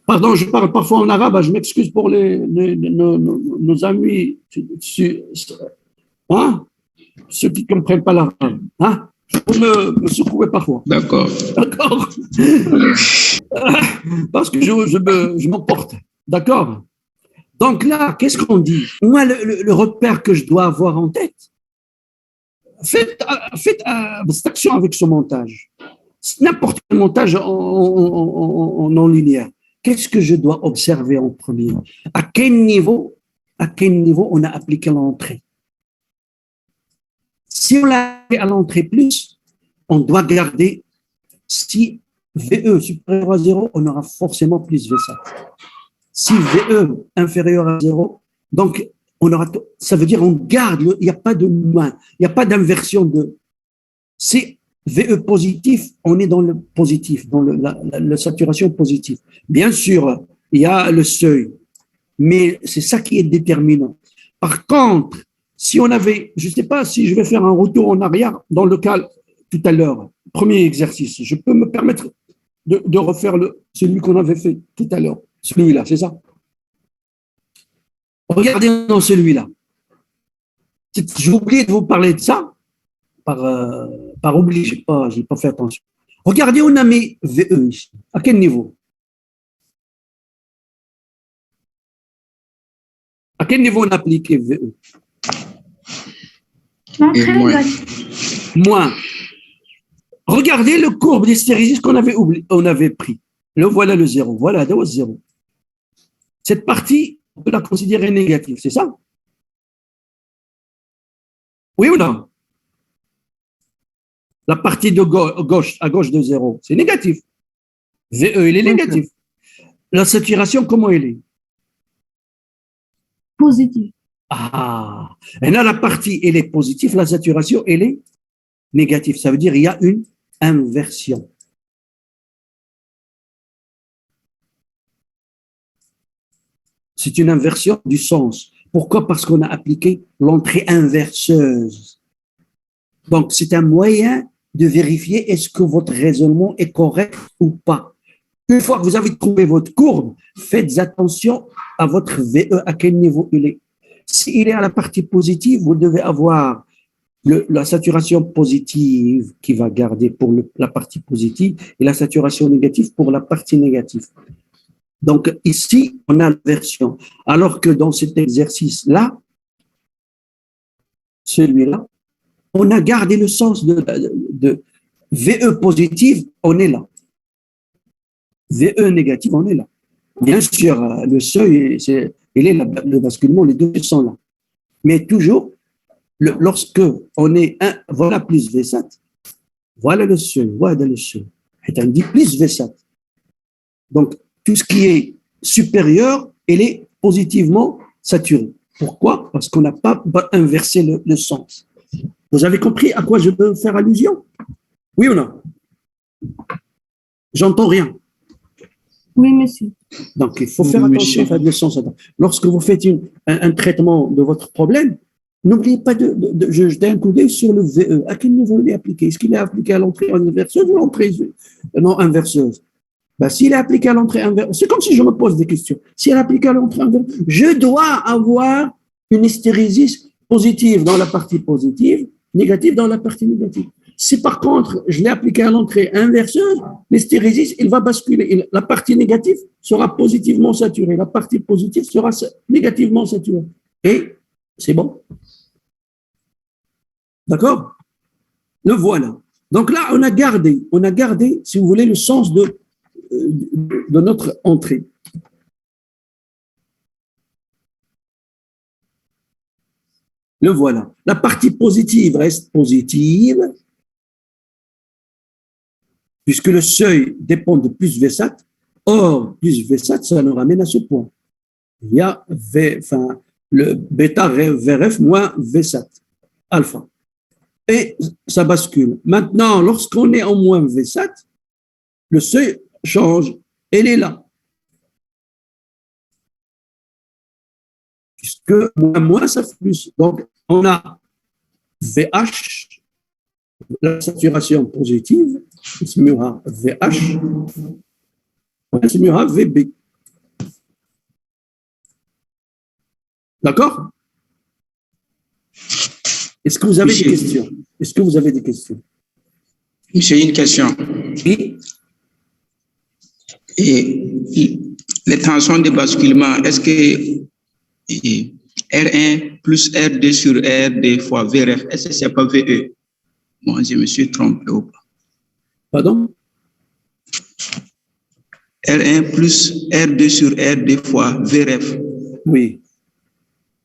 Pardon, je parle parfois en arabe, je m'excuse pour nos amis, hein, ceux qui ne comprennent pas l'arabe. Hein, vous me secouez parfois. D'accord. D'accord. Parce que je m'emporte. D'accord. Donc là, qu'est-ce qu'on dit? Moi, le repère que je dois avoir en tête, faites abstraction avec ce montage. N'importe quel montage en non linéaire. Qu'est-ce que je dois observer en premier? À quel niveau on a appliqué l'entrée? Si on l'a appliqué à l'entrée plus, on doit garder, si VE supérieur à 0, on aura forcément plus VSAT. Si VE inférieur à 0, donc ça veut dire on garde, il n'y a pas de moins, il n'y a pas d'inversion de. Si VE positif, on est dans le positif, dans la saturation positive. Bien sûr, il y a le seuil, mais c'est ça qui est déterminant. Par contre, si on avait, je ne sais pas si je vais faire un retour en arrière dans le cas tout à l'heure, premier exercice, je peux me permettre de refaire celui qu'on avait fait tout à l'heure, celui-là, c'est ça? Regardez dans celui-là. J'ai oublié de vous parler de ça par oubli, je n'ai pas fait attention. Regardez, on a mis VE ici. À quel niveau? À quel niveau on a appliqué VE? L'entrée moins. Moins. Regardez le courbe d'hystérésis qu'on avait pris. Le voilà le 0. Voilà, le 0. Cette partie, on peut la considérer négative, c'est ça? Oui ou non? La partie de gauche, à gauche de 0, c'est négatif. VE, il est négatif. La saturation, comment elle est? positive. Ah, et là, la partie, elle est positive, la saturation, elle est négative. Ça veut dire qu'il y a une inversion. C'est une inversion du sens. Pourquoi? Parce qu'on a appliqué l'entrée inverseuse. Donc, c'est un moyen de vérifier est-ce que votre raisonnement est correct ou pas. Une fois que vous avez trouvé votre courbe, faites attention à votre VE, à quel niveau il est. S'il est à la partie positive, vous devez avoir la saturation positive qui va garder pour la partie positive et la saturation négative pour la partie négative. Donc ici, on a l'inversion. Alors que dans cet exercice-là, celui-là, on a gardé le sens de VE positive, on est là. VE négative, on est là. Bien sûr, le seuil, il est là, le basculement, les deux sont là. Mais toujours, lorsque on est voilà plus VSAT, voilà le seuil, voilà le seuil. Et on dit plus VSAT. Donc, tout ce qui est supérieur, il est positivement saturé. Pourquoi? Parce qu'on n'a pas inversé le sens. Vous avez compris à quoi je veux faire allusion? Oui ou non? J'entends rien. Oui, monsieur. Donc, il faut faire attention à le sens. Lorsque vous faites un traitement de votre problème, n'oubliez pas de jeter un coup d'œil sur le VE. À quel niveau il est appliqué? Est-ce qu'il est appliqué à l'entrée inverseuse ou l'entrée non inverseuse? Ben, s'il est appliqué à l'entrée inverseuse, c'est comme si je me pose des questions. S'il est appliqué à l'entrée inverseuse, je dois avoir une hystérésis positive dans la partie positive, négative dans la partie négative. Si par contre, je l'ai appliqué à l'entrée inverseuse, l'hystérésis, il va basculer. La partie négative sera positivement saturée. La partie positive sera négativement saturée. Et c'est bon. D'accord? Le voilà. Donc là, on a gardé, si vous voulez, le sens de notre entrée. Le voilà. La partie positive reste positive, puisque le seuil dépend de plus VSAT. Or, plus VSAT, ça nous ramène à ce point. Il y a le bêta VRF moins VSAT, alpha. Et ça bascule. Maintenant, lorsqu'on est en moins VSAT, le seuil change. Elle est là. Puisque moins, ça fait plus. Donc, on a VH, la saturation positive, VH, on signera VB. D'accord? Est-ce que vous avez des questions? Est-ce que vous avez des questions? J'ai une question. Oui. Et les tensions de basculement, est-ce que R1 plus R2 sur R2 fois VRF, est-ce que c'est pas VE? Bon, je me suis trompé ou pas? Pardon? R1 plus R2 sur R2 fois VRF. Oui.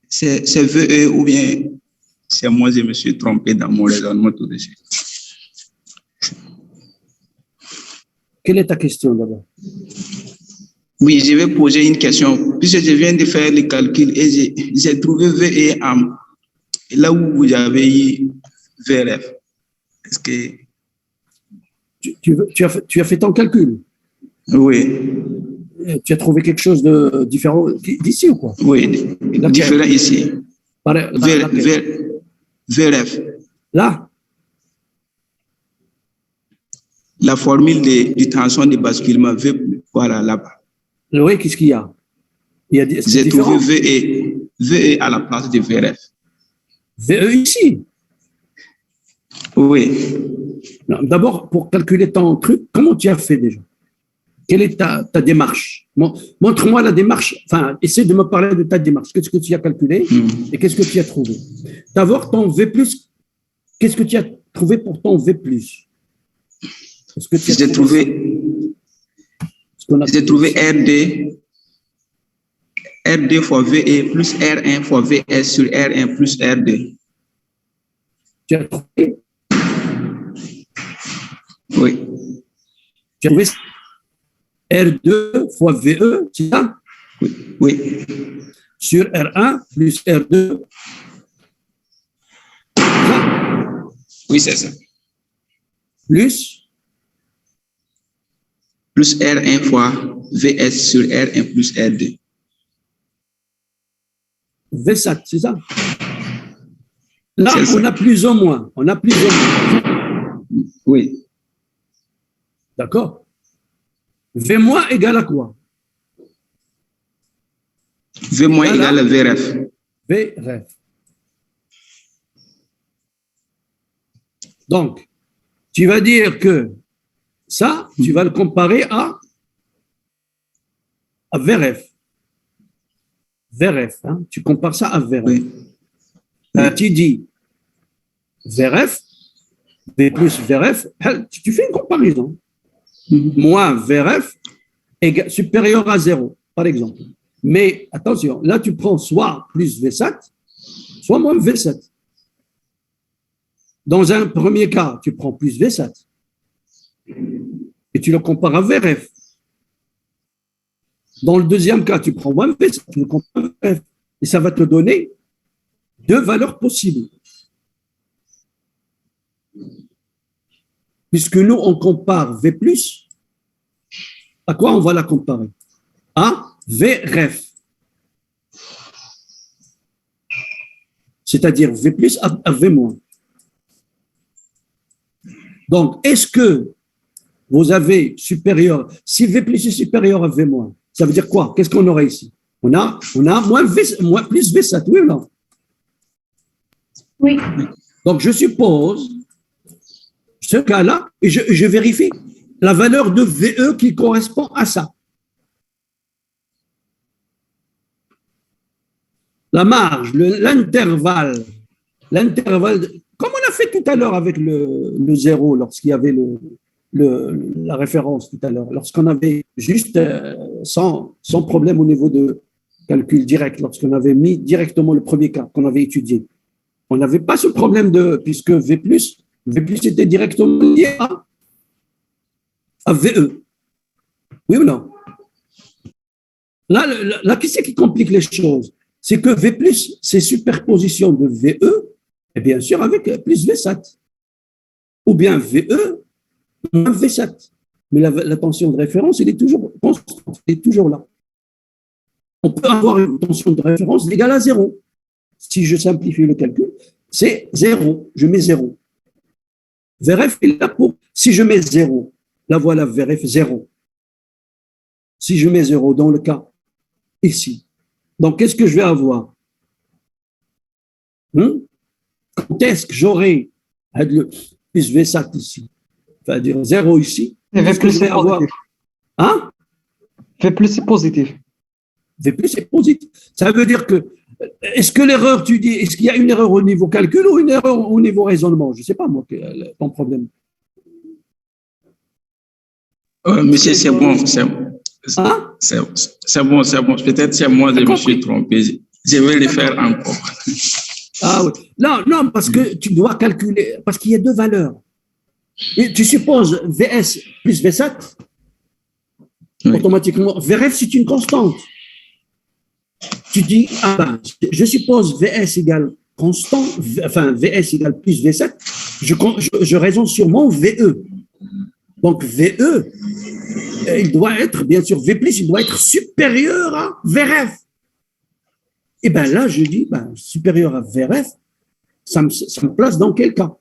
C'est VE ou bien c'est moi, je me suis trompé dans mon raisonnement tout de suite. Quelle est ta question d'abord? Oui, je vais poser une question. Puisque je viens de faire les calculs et j'ai trouvé VE là où vous avez eu VRF. Est-ce que... Tu as fait ton calcul? Oui. Tu as trouvé quelque chose de différent d'ici ou quoi? Oui, différent ici. VRF. Là? La formule de tension de basculement, voilà, là-bas. Oui, qu'est-ce qu'il y a? J'ai trouvé VE à la place de VRF. VE ici? Oui. D'abord, pour calculer ton truc, comment tu as fait déjà? Quelle est ta démarche? Montre-moi la démarche, enfin, essaie de me parler de ta démarche. Qu'est-ce que tu as calculé et qu'est-ce que tu as trouvé? D'abord, ton V+, qu'est-ce que tu as trouvé pour ton V+? J'ai trouvé R2 fois VE plus R1 fois VS sur R1 plus R2. Tu as trouvé? Oui. Tu as trouvé R2 fois VE, c'est ça? Oui. Sur R1 plus R2. Oui, c'est ça. Plus R1 fois VS sur R1 plus R2. VSAT, c'est ça? Là, on a plus ou moins. Oui. D'accord? V- égale à quoi? V- égale à VRF. VRF. Donc, tu vas dire que ça, tu vas le comparer à VRF. VRF, hein? Tu compares ça à VRF. Oui. Tu dis VRF, V plus VRF, tu fais une comparaison. Moins VRF supérieur à 0, par exemple. Mais attention, là, tu prends soit plus VSAT, soit moins VSAT. Dans un premier cas, tu prends plus VSAT et tu le compares à VRF. Dans le deuxième cas, tu prends moins VSAT, tu le compares à VRF. Et ça va te donner deux valeurs possibles. Puisque nous, on compare V+, à quoi on va la comparer? À VRF. C'est-à-dire V+, à V-. Donc, est-ce que vous avez supérieur, si V+ est supérieur à V-, ça veut dire quoi? Qu'est-ce qu'on aurait ici? On a moins plus VSAT, oui ou non? Oui. Donc, je suppose ce cas-là, et je vérifie la valeur de VE qui correspond à ça. La marge, l'intervalle, comme on a fait tout à l'heure avec le zéro, lorsqu'il y avait la référence tout à l'heure, lorsqu'on avait juste sans problème au niveau de calcul direct, lorsqu'on avait mis directement le premier cas qu'on avait étudié. On n'avait pas ce problème puisque V+, était directement lié à VE. Oui ou non? Là, qu'est-ce qui complique les choses? C'est que V+, c'est superposition de VE, et bien sûr avec plus VSAT. Ou bien VE moins VSAT. Mais la tension de référence, elle est toujours constante, elle est toujours là. On peut avoir une tension de référence égale à 0. Si je simplifie le calcul, c'est 0. Je mets 0. VRF est là pour, si je mets 0, là voilà VRF 0. si je mets 0 dans le cas ici. Donc, qu'est-ce que je vais avoir? Quand est-ce que j'aurai le plus V7 ici? C'est-à-dire 0 ici. V plus je vais c'est avoir? positif. Hein? V plus c'est positif. V plus c'est positif. Ça veut dire que, est-ce que l'erreur, tu dis, est-ce qu'il y a une erreur au niveau calcul ou une erreur au niveau raisonnement? Je ne sais pas, moi, ton problème. Monsieur, c'est bon. Hein? C'est bon. Peut-être c'est moi, je me suis trompé. Je vais le faire encore. Ah oui. Non, parce que tu dois calculer, parce qu'il y a deux valeurs. Et tu supposes VS plus V7, automatiquement, VRF, c'est une constante. Tu dis, je suppose VS égale constant, enfin VS égale plus V7, je raisonne sur mon VE. Donc VE, il doit être, bien sûr, V+, il doit être supérieur à VRF. Et bien là, je dis, supérieur à VRF, ça me place dans quel cas?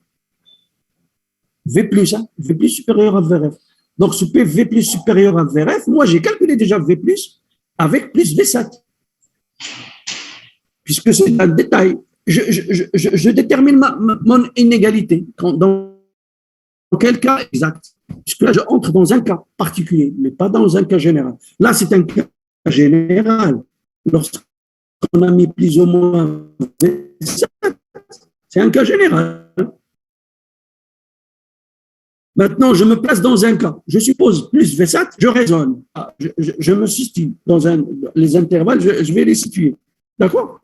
V+, V+ supérieur à VRF. Donc, ce V+ supérieur à VRF, moi, j'ai calculé déjà V+, avec plus V7. Puisque c'est un détail. Je détermine mon inégalité. Dans quel cas exact? Puisque là, je entre dans un cas particulier, mais pas dans un cas général. Là, c'est un cas général. Lorsqu'on a mis plus ou moins V7, c'est un cas général. Maintenant, je me place dans un cas. Je suppose plus V7, je raisonne. Je me situe dans les intervalles, je vais les situer. D'accord?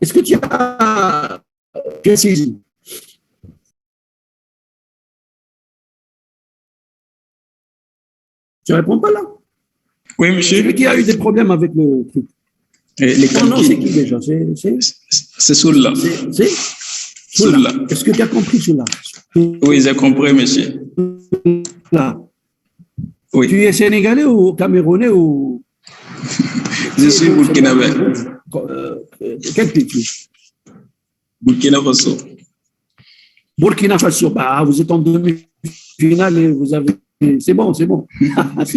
Est-ce que tu as saisi? Tu ne réponds pas là? Oui, monsieur. Celui qui a eu des problèmes avec le truc. Non, c'est qui déjà? C'est Soula. C'est Soula. Est-ce que tu as compris Soula? Oui, j'ai compris, monsieur. Là. Oui. Tu es sénégalais ou camerounais ou... Je suis burkinabé. Quel pays? Burkina Faso. Burkina Faso. Vous êtes en demi-finale et vous avez... C'est bon. C'est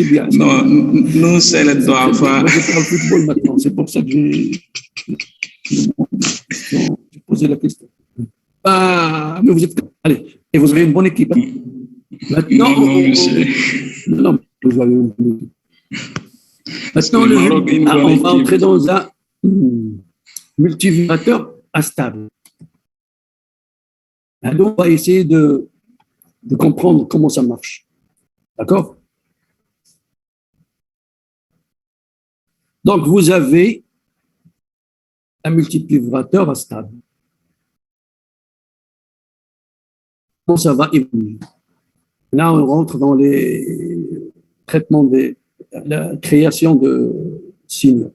bien. Non, nous, c'est le droit. Je parle football maintenant. C'est pour ça que j'ai posé la question. Mais vous êtes... Allez, et vous avez une bonne équipe. Hein? Maintenant, non, vous avez une bonne équipe. Maintenant, on va entrer dans un multivibrateur instable. Alors, on va essayer de comprendre comment ça marche. D'accord? Donc, vous avez un multivibrateur instable. Comment ça va évoluer? Là, on rentre dans les traitements la création de signaux.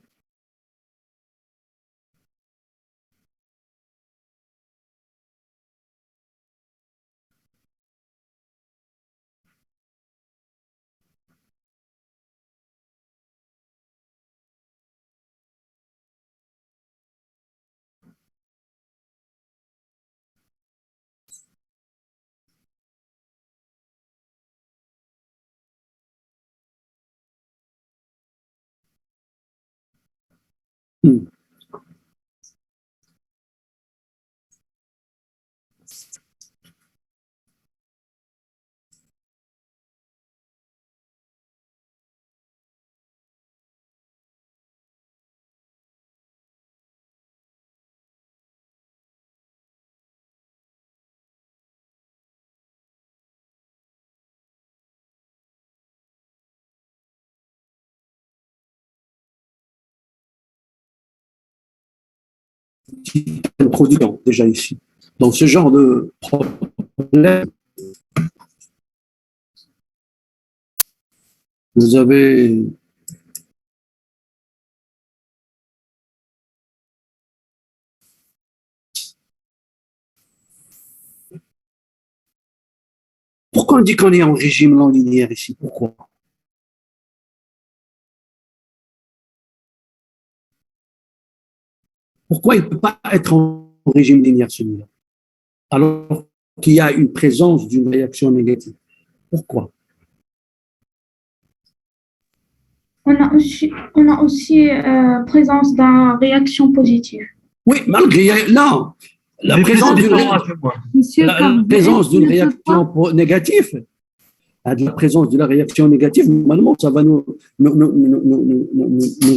Qui introduit déjà ici. Dans ce genre de problème, vous avez pourquoi on dit qu'on est en régime non linéaire ici? Pourquoi? Pourquoi il ne peut pas être en régime linéaire celui-là? Alors qu'il y a une présence d'une réaction négative. Pourquoi? on a aussi présence d'une réaction positive. Oui, malgré là, la présence d'une réaction négative, la présence de la réaction négative, normalement, ça va nous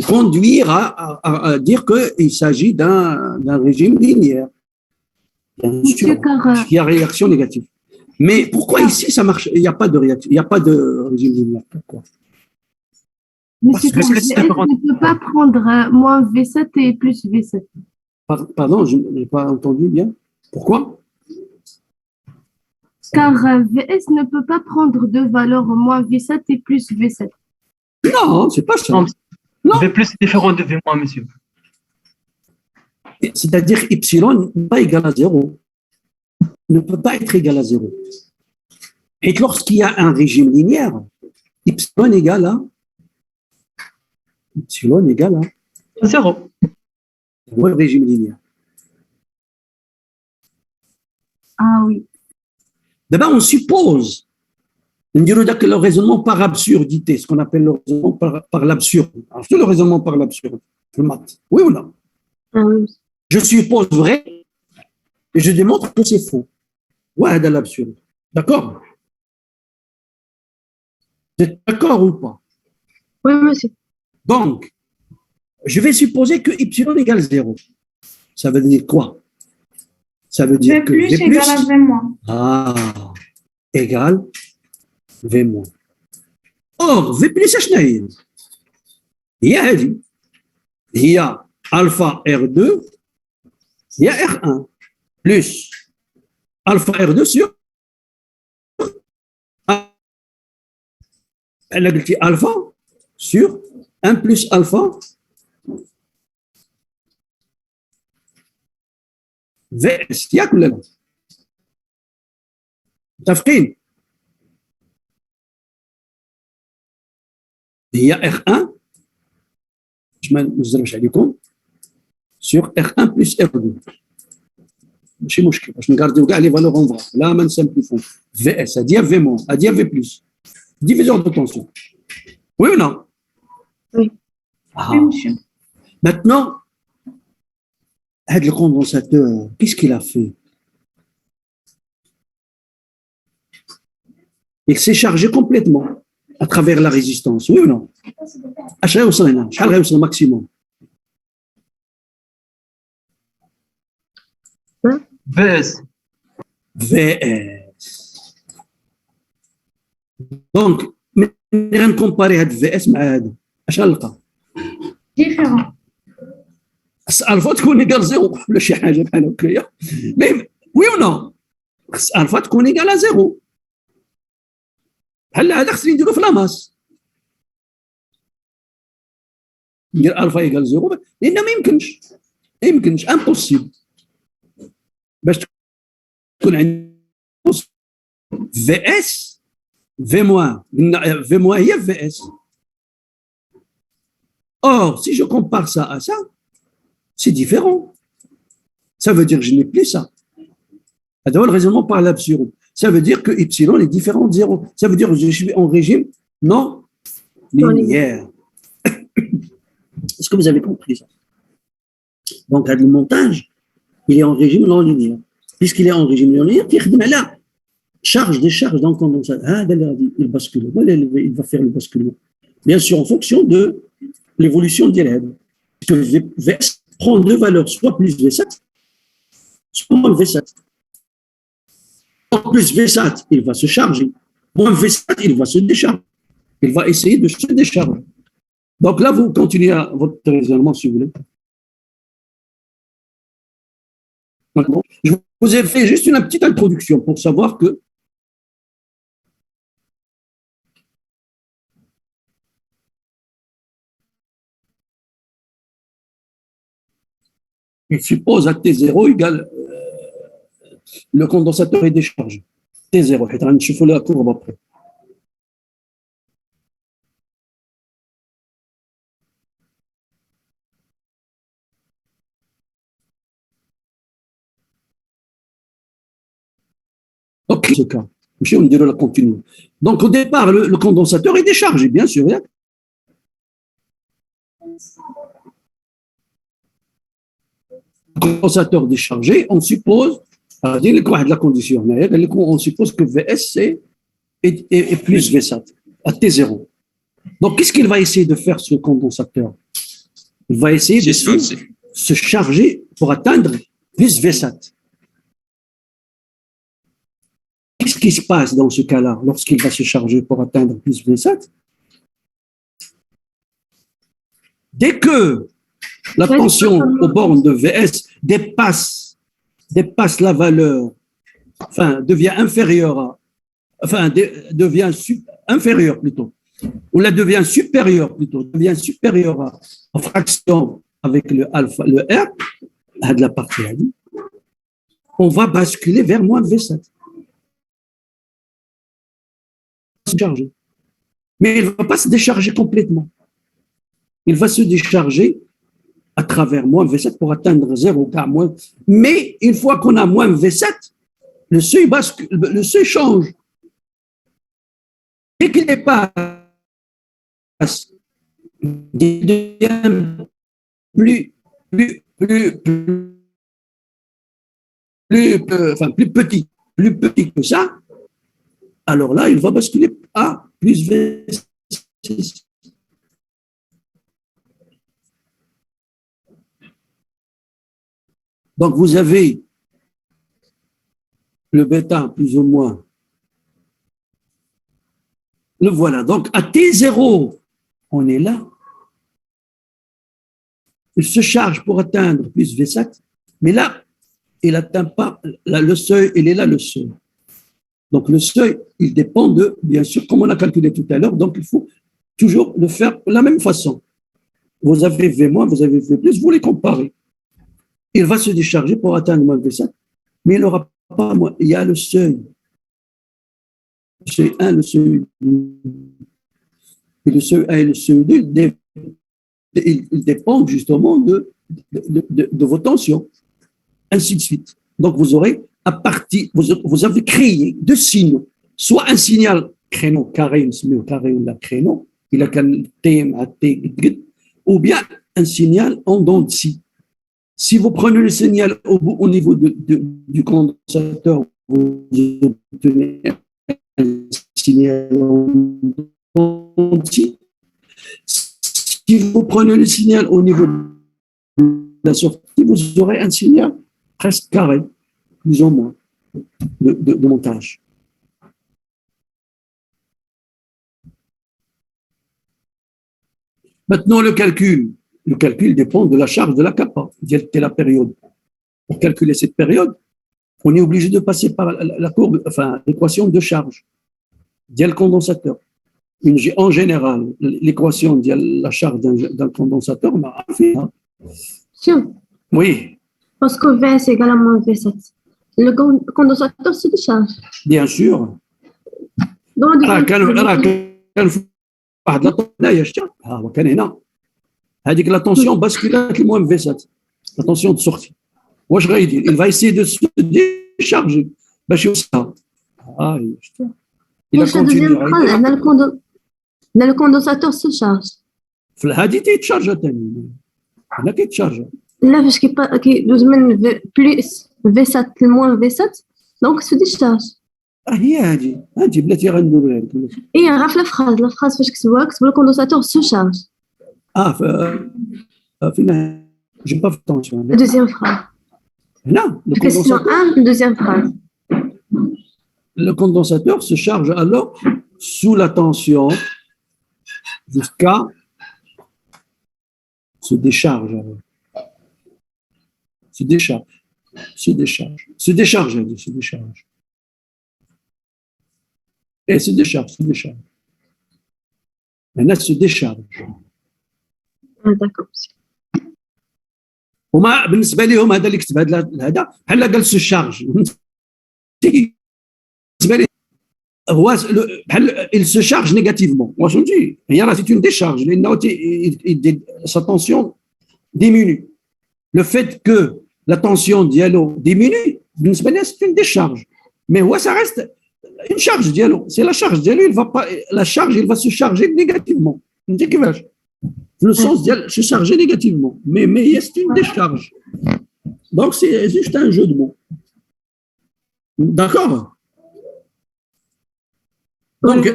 conduire à dire qu'il s'agit d'un régime linéaire. Bien sûr, il y a réaction négative. Mais pourquoi ici ça marche? Il n'y a pas de réaction, il n'y a pas de régime linéaire. Pourquoi? Monsieur Carr, VS ne peut pas prendre moins V7 et plus V7. Pardon, je n'ai pas entendu bien. Pourquoi? Car VS ne peut pas prendre deux valeurs moins V7 et plus V7. Non, c'est pas ça. Non. V plus est différent de V moins, monsieur. C'est-à-dire epsilon n'est pas égal à 0. Ne peut pas être égal à 0. Et lorsqu'il y a un régime linéaire, epsilon égale à 0. C'est le régime linéaire. Ah oui. D'abord, on suppose, on dirait que le raisonnement par absurdité, ce qu'on appelle le raisonnement par l'absurde. C'est le raisonnement par l'absurde, le maths. Oui ou non? Ah oui. Je suppose vrai et je démontre que c'est faux. Ouais, de l'absurde. D'accord? Vous êtes d'accord ou pas? Oui, monsieur. Donc, je vais supposer que epsilon égale 0. Ça veut dire quoi? Ça veut dire que V plus égale à V moins. Ah, égale V moins. Or, V plus, c'est quoi? Il y a alpha R2, il y a R1, plus alpha R2 sur elle a dit alpha sur 1 plus alpha VS. ياك ولا لا؟ متفقين؟ هي R1 باش ما نزربش عليكم sur R1 plus R2. ماشي مشكل باش نغارديو كاع لي فالور اون فوا لا ما نسامبليفون VS هادي في مون هادي في بلس diviseur de tension. Oui ou non? Oui. Ah. Oui, monsieur. Maintenant, le condensateur, qu'est-ce qu'il a fait? Il s'est chargé complètement à travers la résistance. Oui ou non? Le maximum. VS. VS. Donc, on comparer هاد VS مع هذا اش غنلقى؟ Différent. خص الفا تكون ايكال زيرو ولا شي حاجه بحال هكايا. وي او نو؟ خص الفا تكون ايكال زيرو. بحال هذا خصني نديرو في لاماس. ندير الفا ايكال زيرو لان ما يمكنش امبوسيبل باش تكون عندي في اس V moins هي VS. Or, si je compare ça à ça, c'est différent. Ça veut dire que je n'ai plus ça. Alors, le raisonnement par l'absurde. Ça veut dire que epsilon est différent de 0. Ça veut dire que je suis en régime non linéaire. Est-ce que vous avez compris ça? Donc, le montage, il est en régime non linéaire. Puisqu'il est en régime non linéaire, charge, décharge dans le condensateur. Il bascule. Il va faire le basculement. Bien sûr, en fonction de l'évolution de l'élève. Parce que VS prend deux valeurs, soit plus V7, soit moins V7. Plus V7, il va se charger. Moins V7, il va se décharger. Il va essayer de se décharger. Donc là, vous continuez votre raisonnement si vous voulez. Je vous ai fait juste une petite introduction pour savoir que il suppose à T0 égale le condensateur est déchargé. T0, je vais la courbe après. Ok, ce cas. On dirait la continue. Donc au départ, le condensateur est déchargé, bien sûr. Condensateur déchargé, on suppose, la condition, on suppose que VS est plus VSAT, à T0. Donc, qu'est-ce qu'il va essayer de faire, ce condensateur? Il va essayer de se charger pour atteindre plus VSAT. Qu'est-ce qui se passe dans ce cas-là, lorsqu'il va se charger pour atteindre plus VSAT? Dès que la tension aux bornes de VS dépasse la valeur, enfin, devient inférieure plutôt, ou la devient supérieure plutôt, devient supérieure en fraction avec le alpha, le R, à de la partie A, on va basculer vers moins de V7. Mais il ne va pas se décharger complètement. Il va se décharger à travers moins V7 pour atteindre 0 car moins. Mais une fois qu'on a moins V7, le seuil bascule, le seuil change. Dès qu'il dépasse, il devient plus petit que ça, alors là, il va basculer à plus V6. Donc, vous avez le bêta, plus ou moins. Le voilà. Donc, à T0, on est là. Il se charge pour atteindre plus V7, mais là, il n'atteint pas le seuil, il est là le seuil. Donc, le seuil, il dépend de, bien sûr, comme on a calculé tout à l'heure, donc il faut toujours le faire de la même façon. Vous avez V-, vous avez V+, vous les comparez. Il va se décharger pour atteindre moins V7, mais il n'aura pas moins. Il y a le seuil. Le seuil 1, le seuil 2. Et le seuil 1 et le seuil 2, ils dépendent justement de vos tensions, ainsi de suite. Donc, vous aurez vous avez créé deux signaux, soit un signal créneau carré, ou la créneau, il a qu'un T, ou bien un signal en dents de scie. Si vous prenez le signal au niveau du condensateur, vous obtenez un signal en dents de scie. Si vous prenez le signal au niveau de la sortie, vous aurez un signal presque carré, plus ou moins, de montage. Maintenant, le calcul dépend de la charge de la kappa, c'est la période. Pour calculer cette période, on est obligé de passer par la courbe, enfin, l'équation de charge, le condensateur. En général, l'équation de la charge d'un condensateur, Sûr. Oui. Parce que V c'est égal à moins V7. Le condensateur se décharge. Bien sûr. La tension bascule avec moins V7. La tension de sortie. Moi, je vais dire, il va essayer de se décharger. Il a continué. Le condensateur se charge. Il يتشارج ثاني. هنا كيتشارج. Là, parce qu'il doit plus V7 moins V7, donc se décharge. هي هذه بلاتي غنديروا لك. Et عرف la phrase فاش كتبوها le condensateur se charge. فين j'ai pas fait attention. La deuxième phrase. Non, Question 1, deuxième phrase. Le condensateur se charge alors sous la tension jusqu'à se décharge. Se décharge. Et se décharge. Maintenant, se décharge. D'accord. وما بالنسبه لهم هذا اللي كتب هذا بحال قال سو شارج بالنسبه لي هو بحال il se charge négativement. Moi je me dis هي راه c'est une décharge لانه sa tension diminue. Le fait que la tension ديالو diminue بالنسبه لي c'est une décharge. Mais هو ça reste une charge ديالو. C'est la charge ديالو, il va se charger négativement. فهمتي كيفاش؟ le sens de se charger négativement. Mais c'est une décharge. Donc, c'est juste un jeu de mots. D'accord? Donc,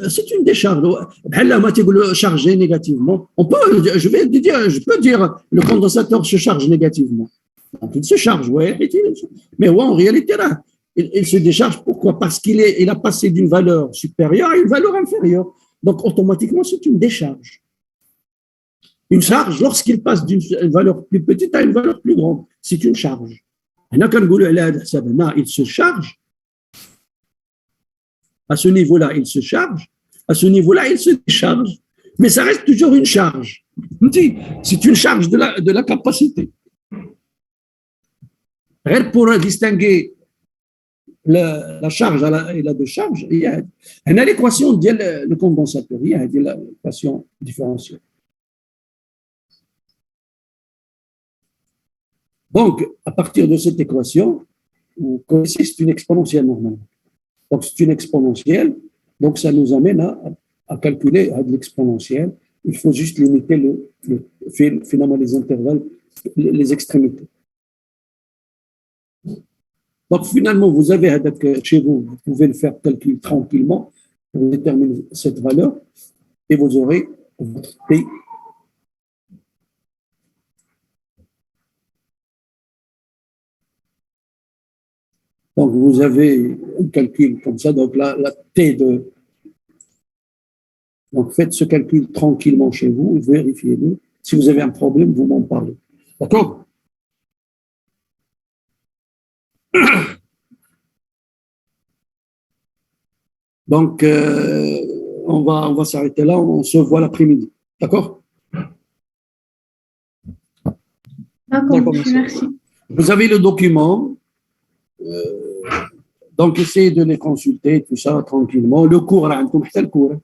c'est une décharge. Charger négativement. Je peux dire, le condensateur se charge négativement. Donc, il se charge, ouais. Mais ouais, en réalité, là, il se décharge. Pourquoi? Parce qu'il a passé d'une valeur supérieure à une valeur inférieure. Donc, automatiquement, c'est une décharge. Une charge, lorsqu'il passe d'une valeur plus petite à une valeur plus grande, c'est une charge. Il se charge. À ce niveau-là, il se charge. À ce niveau-là, il se décharge. Mais ça reste toujours une charge. C'est une charge de la capacité. Pour distinguer la charge et la décharge, il y a l'équation de le condensateur, il y a l'équation différentielle. Donc, à partir de cette équation, vous connaissez, c'est une exponentielle normalement. Donc, c'est une exponentielle, donc ça nous amène à calculer à de l'exponentielle. Il faut juste limiter finalement les intervalles, les extrémités. Donc, finalement, vous avez chez vous, vous pouvez le faire calculer tranquillement pour déterminer cette valeur et vous aurez votre P. Donc, vous avez un calcul comme ça. Donc, la T de... Donc, faites ce calcul tranquillement chez vous, vérifiez-le. Si vous avez un problème, vous m'en parlez. D'accord? Donc, on va s'arrêter là. On se voit l'après-midi. D'accord? D'accord, merci. Vous avez le document. Donc, essayez de les consulter, tout ça, tranquillement. Le cours, là, le cours.